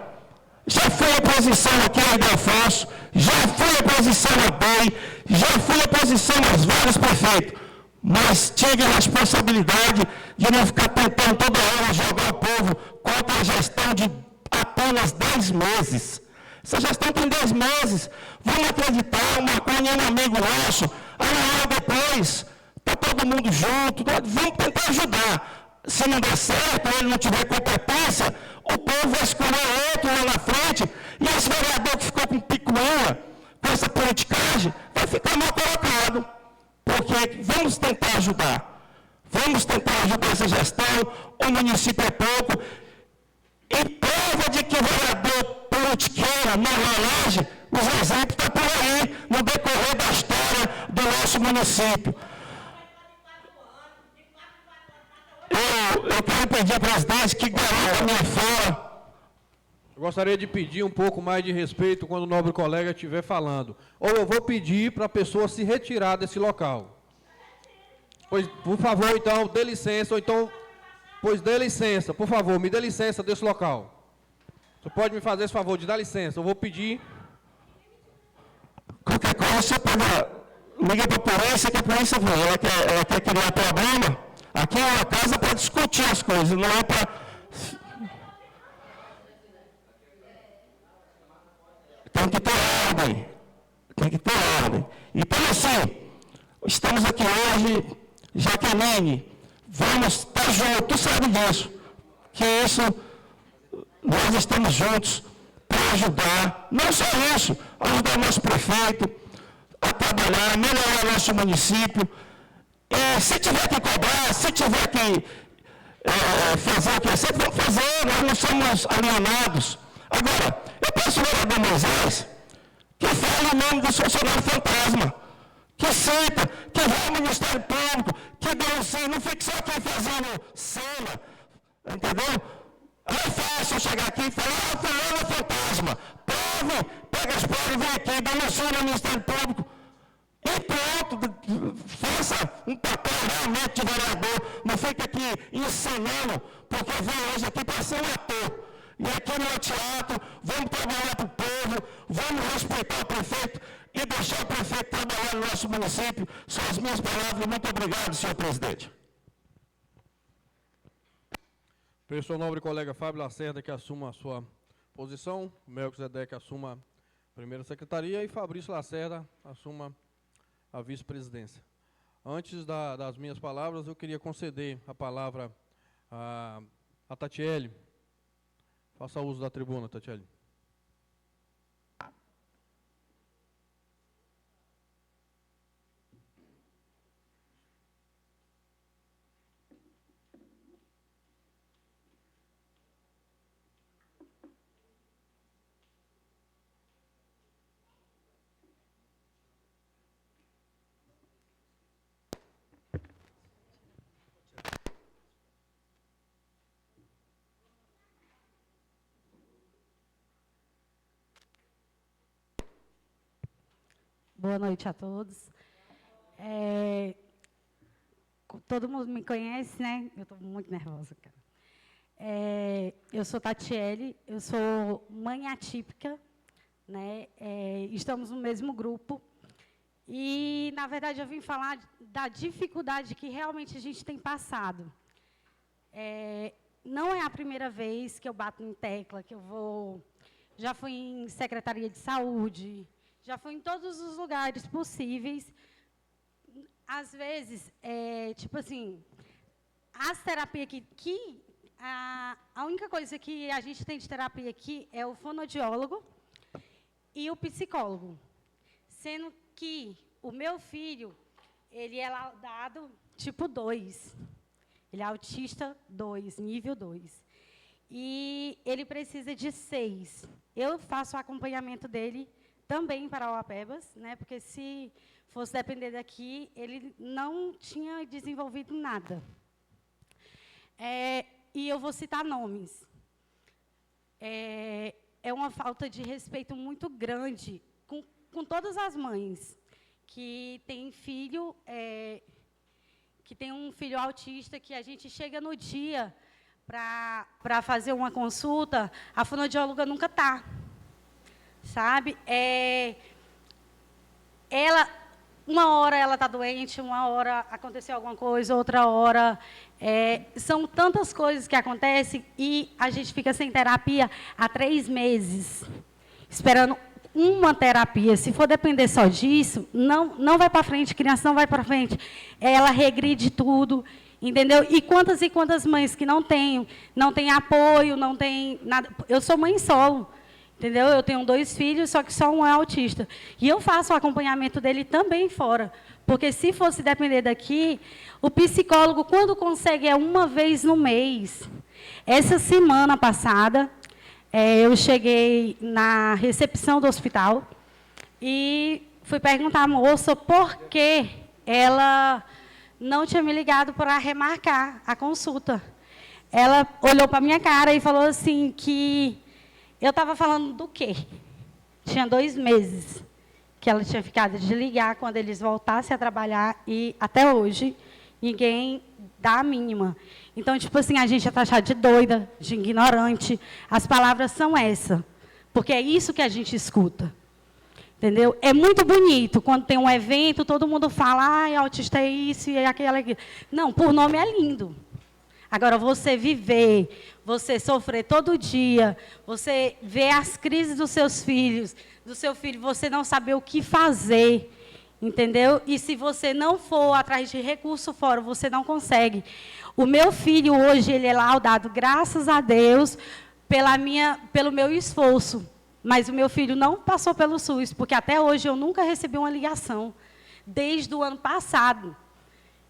já fui oposição aqui a Adelfonso, já fui oposição a Boi, já fui oposição aos vários prefeitos, mas tive a responsabilidade de não ficar tentando toda hora jogar o povo contra a gestão de apenas 10 meses. Essa gestão tem 10 meses. Vamos acreditar, o Marconi é um amigo nosso. Amanhã depois, está todo mundo junto. Vamos tentar ajudar. Se não der certo, ele não tiver competência, o povo vai escolher outro lá na frente. E esse vereador que ficou com picuinha, com essa politicagem, vai ficar mal colocado. Porque vamos tentar ajudar. Vamos tentar ajudar essa gestão. O município é pouco. E prova de que o vereador politiqueira não elege, os exemplos estão por aí, no decorrer da história do nosso município. Eu quero pedir ao presidente que garanta a minha fala. Eu gostaria de pedir um pouco mais de respeito quando o nobre colega estiver falando. Ou eu vou pedir para a pessoa se retirar desse local. Pois, por favor, então, dê licença, ou então... Pois dê licença, por favor, me dê licença desse local. Você pode me fazer esse favor de dar licença, eu vou pedir. Qualquer coisa, você pode ligar para a polícia, que a polícia vem. Ela quer criar problema. Aqui é uma casa para discutir as coisas, não é para... Tem que ter ordem. Tem que ter ordem. Então, assim, estamos aqui hoje, Jaqueline, vamos estar juntos, tu sabe disso, que isso, nós estamos juntos para ajudar, não só isso, ajudar o nosso prefeito a trabalhar, melhorar o nosso município. Se tiver que cobrar, se tiver que fazer o que sempre vamos fazer, nós não somos alienados. Agora, eu peço ao vereador Moisés que fale o nome do funcionário fantasma, que cita, que vai ao Ministério Público, que denuncie, não fique só aqui fazendo cena, entendeu? É fácil chegar aqui e falar, fulano é fantasma, pega as provas, vem aqui, denuncia no Ministério Público, e pronto, faça um papel realmente de vereador, não fique aqui encenando, porque vem hoje aqui para ser um ator. E aqui no teatro, vamos trabalhar para o povo, vamos respeitar o prefeito e deixar o prefeito trabalhar no nosso município. São as minhas palavras. Muito obrigado, senhor presidente. Peço ao nobre colega Fábio Lacerda que assuma a sua posição, Melquisedeque assuma a primeira secretaria e Fabrício Lacerda assuma a vice-presidência. Antes das minhas palavras, eu queria conceder a palavra a Tatiele. Faça uso da tribuna, Tatiele. Boa noite a todos. Todo mundo me conhece, né? Eu estou muito nervosa, cara. Eu sou Tatiele, eu sou mãe atípica, né? Estamos no mesmo grupo. E, na verdade, eu vim falar da dificuldade que realmente a gente tem passado. Não é a primeira vez que eu bato em tecla, que eu vou... Já fui em Secretaria de Saúde, já fui em todos os lugares possíveis. Às vezes, tipo assim, as terapias aqui, a única coisa que a gente tem de terapia aqui é o fonoaudiólogo e o psicólogo. Sendo que o meu filho, ele é laudado tipo 2. Ele é autista 2, nível 2. E ele precisa de 6. Eu faço o acompanhamento dele também para o APEBAS, né? Porque se fosse depender daqui, ele não tinha desenvolvido nada. E eu vou citar nomes. É uma falta de respeito muito grande com todas as mães que têm filho, que tem um filho autista, que a gente chega no dia para fazer uma consulta, a fonoaudióloga nunca está. Sabe? Uma hora ela está doente, uma hora aconteceu alguma coisa, outra hora... são tantas coisas que acontecem e a gente fica sem terapia há 3 meses, esperando uma terapia. Se for depender só disso, não vai para frente, criança não vai para frente. Ela regride tudo, entendeu? E quantas mães que não têm apoio, não tem nada. Eu sou mãe solo, entendeu? Eu tenho 2 filhos, só que só um é autista. E eu faço o acompanhamento dele também fora. Porque se fosse depender daqui, o psicólogo, quando consegue, é uma vez no mês. Essa semana passada, eu cheguei na recepção do hospital e fui perguntar à moça por que ela não tinha me ligado para remarcar a consulta. Ela olhou para a minha cara e falou assim que eu estava falando do quê? Tinha 2 meses que ela tinha ficado de ligar quando eles voltassem a trabalhar e, até hoje, ninguém dá a mínima. Então, tipo assim, a gente é taxado de doida, de ignorante. As palavras são essas, porque é isso que a gente escuta. Entendeu? É muito bonito quando tem um evento, todo mundo fala, autista é isso e aquilo. Não, por nome é lindo. Agora, você viver, você sofrer todo dia, você ver as crises dos seus filhos, do seu filho, você não saber o que fazer, entendeu? E se você não for atrás de recurso fora, você não consegue. O meu filho hoje, ele é laudado, graças a Deus, pelo meu esforço. Mas o meu filho não passou pelo SUS, porque até hoje eu nunca recebi uma ligação, desde o ano passado,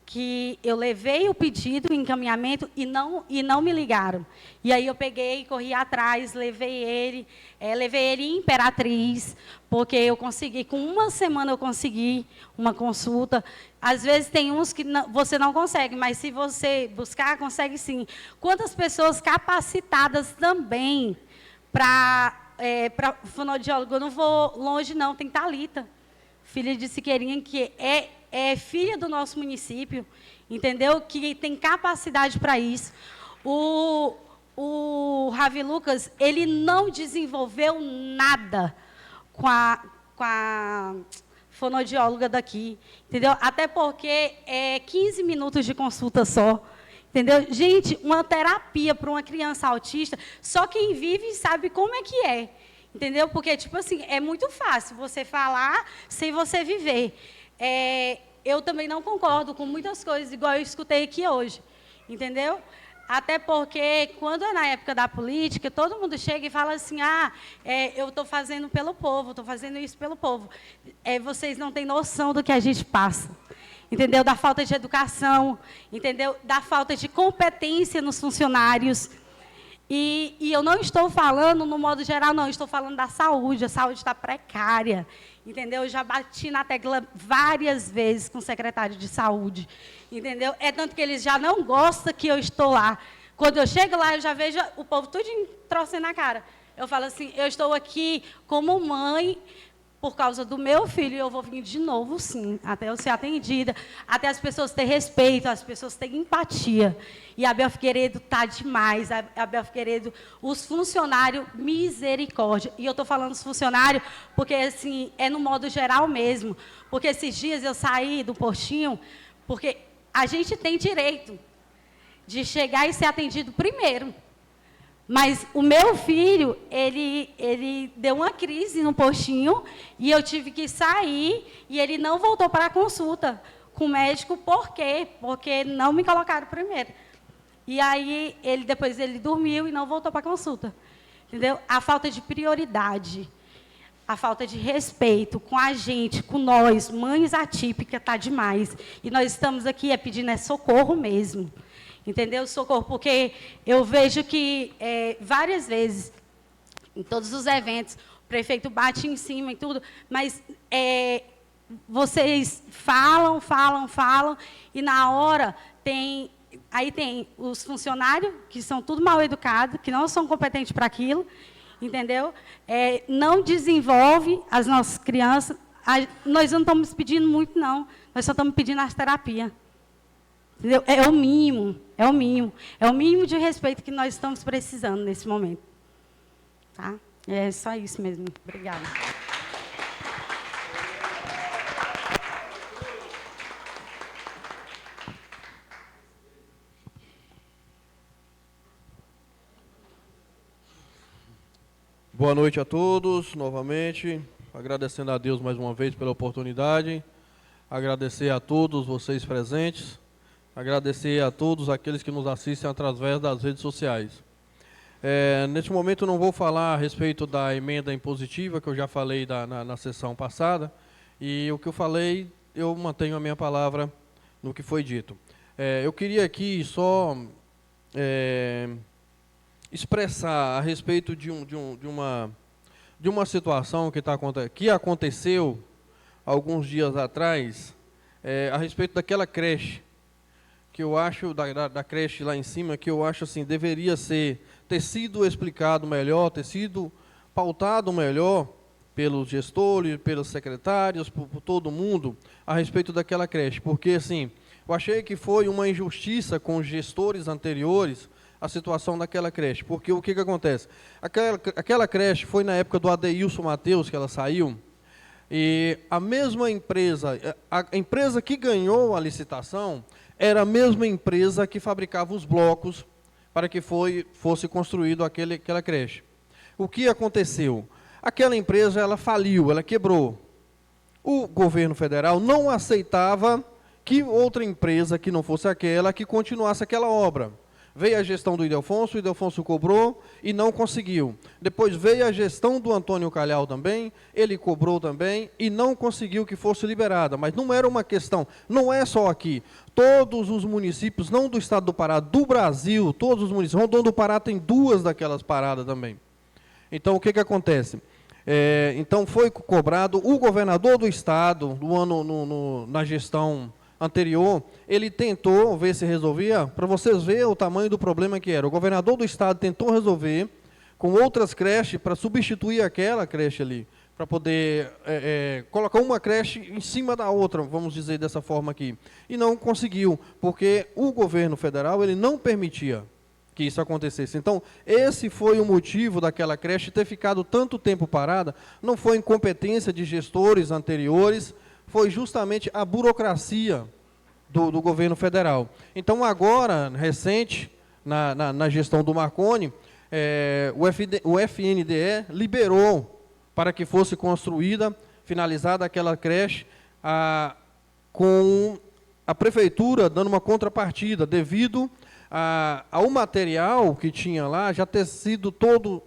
que eu levei o pedido, o encaminhamento, e não me ligaram. E aí eu peguei, corri atrás, levei ele em Imperatriz, porque eu consegui, com 1 semana eu consegui uma consulta. Às vezes tem uns que você não consegue, mas se você buscar, consegue sim. Quantas pessoas capacitadas também para fonoaudiólogo? Eu não vou longe, não, tem Thalita, filha de Siqueirinha, que é filha do nosso município, entendeu? Que tem capacidade para isso. O Ravi Lucas, ele não desenvolveu nada com a fonoaudióloga daqui, entendeu? Até porque é 15 minutos de consulta só, entendeu? Gente, uma terapia para uma criança autista, só quem vive sabe como é que é, entendeu? Porque, tipo assim, é muito fácil você falar sem você viver. Eu também não concordo com muitas coisas, igual eu escutei aqui hoje, entendeu? Até porque, quando é na época da política, todo mundo chega e fala assim, eu estou fazendo pelo povo, estou fazendo isso pelo povo. Vocês não têm noção do que a gente passa, entendeu? Da falta de educação, entendeu? Da falta de competência nos funcionários. E eu não estou falando no modo geral, não, estou falando da saúde. A saúde está precária, entendeu? Eu já bati na tecla várias vezes com o secretário de saúde, entendeu? É tanto que eles já não gostam que eu estou lá. Quando eu chego lá, eu já vejo o povo tudo trouxendo na cara. Eu falo assim, eu estou aqui como mãe por causa do meu filho, eu vou vir de novo, sim, até eu ser atendida, até as pessoas terem respeito, as pessoas terem empatia. E a Abel Figueiredo está demais, a Abel Figueiredo, os funcionários, misericórdia. E eu estou falando dos funcionários porque, assim, é no modo geral mesmo. Porque esses dias eu saí do postinho, porque a gente tem direito de chegar e ser atendido primeiro. Mas o meu filho, ele deu uma crise no postinho e eu tive que sair e ele não voltou para a consulta com o médico. Por quê? Porque não me colocaram primeiro. E aí, depois ele dormiu e não voltou para a consulta. Entendeu? A falta de prioridade, a falta de respeito com a gente, com nós, mães atípicas, está demais. E nós estamos aqui pedindo socorro mesmo. Entendeu? Socorro, porque eu vejo que várias vezes, em todos os eventos, o prefeito bate em cima e tudo, mas vocês falam, e na hora aí tem os funcionários, que são tudo mal educados, que não são competentes para aquilo, entendeu? Não desenvolve as nossas crianças. Nós não estamos pedindo muito, não. Nós só estamos pedindo as terapias. Entendeu? É o mínimo. É o mínimo de respeito que nós estamos precisando nesse momento. Tá? É só isso mesmo. Obrigada. Boa noite a todos, novamente. Agradecendo a Deus mais uma vez pela oportunidade. Agradecer a todos vocês presentes. Agradecer a todos aqueles que nos assistem através das redes sociais. Neste momento não vou falar a respeito da emenda impositiva, que eu já falei na sessão passada, e o que eu falei, eu mantenho a minha palavra no que foi dito. Eu queria aqui só expressar a respeito de uma situação que aconteceu alguns dias atrás, a respeito daquela creche, que eu acho, da creche lá em cima, que eu acho assim, deveria ter sido explicado melhor, ter sido pautado melhor pelos gestores, pelos secretários, por todo mundo, a respeito daquela creche. Porque, assim, eu achei que foi uma injustiça com os gestores anteriores a situação daquela creche. Porque o que acontece? Aquela creche foi na época do Adeilson Mateus, que ela saiu, e a mesma empresa, a empresa que ganhou a licitação, era a mesma empresa que fabricava os blocos para que fosse construído aquela creche. O que aconteceu? Aquela empresa ela faliu, ela quebrou. O governo federal não aceitava que outra empresa que não fosse aquela, que continuasse aquela obra. Veio a gestão do Ildefonso, o Ildefonso cobrou e não conseguiu. Depois veio a gestão do Antônio Calhau também, ele cobrou também e não conseguiu que fosse liberada. Mas não era uma questão, não é só aqui. Todos os municípios, não do estado do Pará, do Brasil, todos os municípios, Rondônia do Pará tem 2 daquelas paradas também. Então, o que acontece? Então, foi cobrado, o governador do estado, na gestão anterior, ele tentou ver se resolvia, para vocês verem o tamanho do problema que era. O governador do estado tentou resolver com outras creches para substituir aquela creche ali, para poder colocar uma creche em cima da outra, vamos dizer dessa forma aqui. E não conseguiu, porque o governo federal ele não permitia que isso acontecesse. Então, esse foi o motivo daquela creche ter ficado tanto tempo parada. Não foi incompetência de gestores anteriores, foi justamente a burocracia do governo federal. Então, agora, recente, na gestão do Marconi, o FNDE liberou para que fosse construída, finalizada aquela creche, com a prefeitura dando uma contrapartida, devido ao material que tinha lá já ter sido todo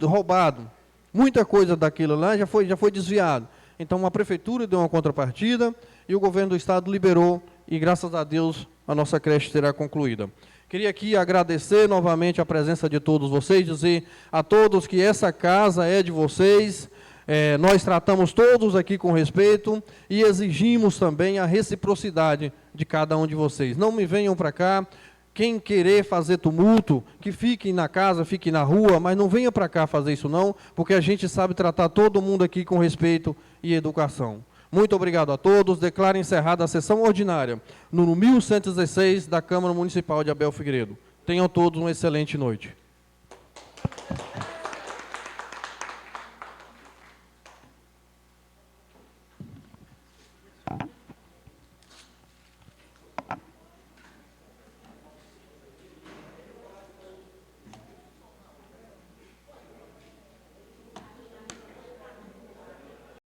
roubado. Muita coisa daquilo lá já foi desviado. Então, a prefeitura deu uma contrapartida e o governo do estado liberou e, graças a Deus, a nossa creche será concluída. Queria aqui agradecer novamente a presença de todos vocês, dizer a todos que essa casa é de vocês, nós tratamos todos aqui com respeito e exigimos também a reciprocidade de cada um de vocês. Não me venham para cá Quem querer fazer tumulto, que fique na casa, fique na rua, mas não venha para cá fazer isso não, porque a gente sabe tratar todo mundo aqui com respeito e educação. Muito obrigado a todos. Declaro encerrada a sessão ordinária, número 1116 da Câmara Municipal de Abel Figueiredo. Tenham todos uma excelente noite.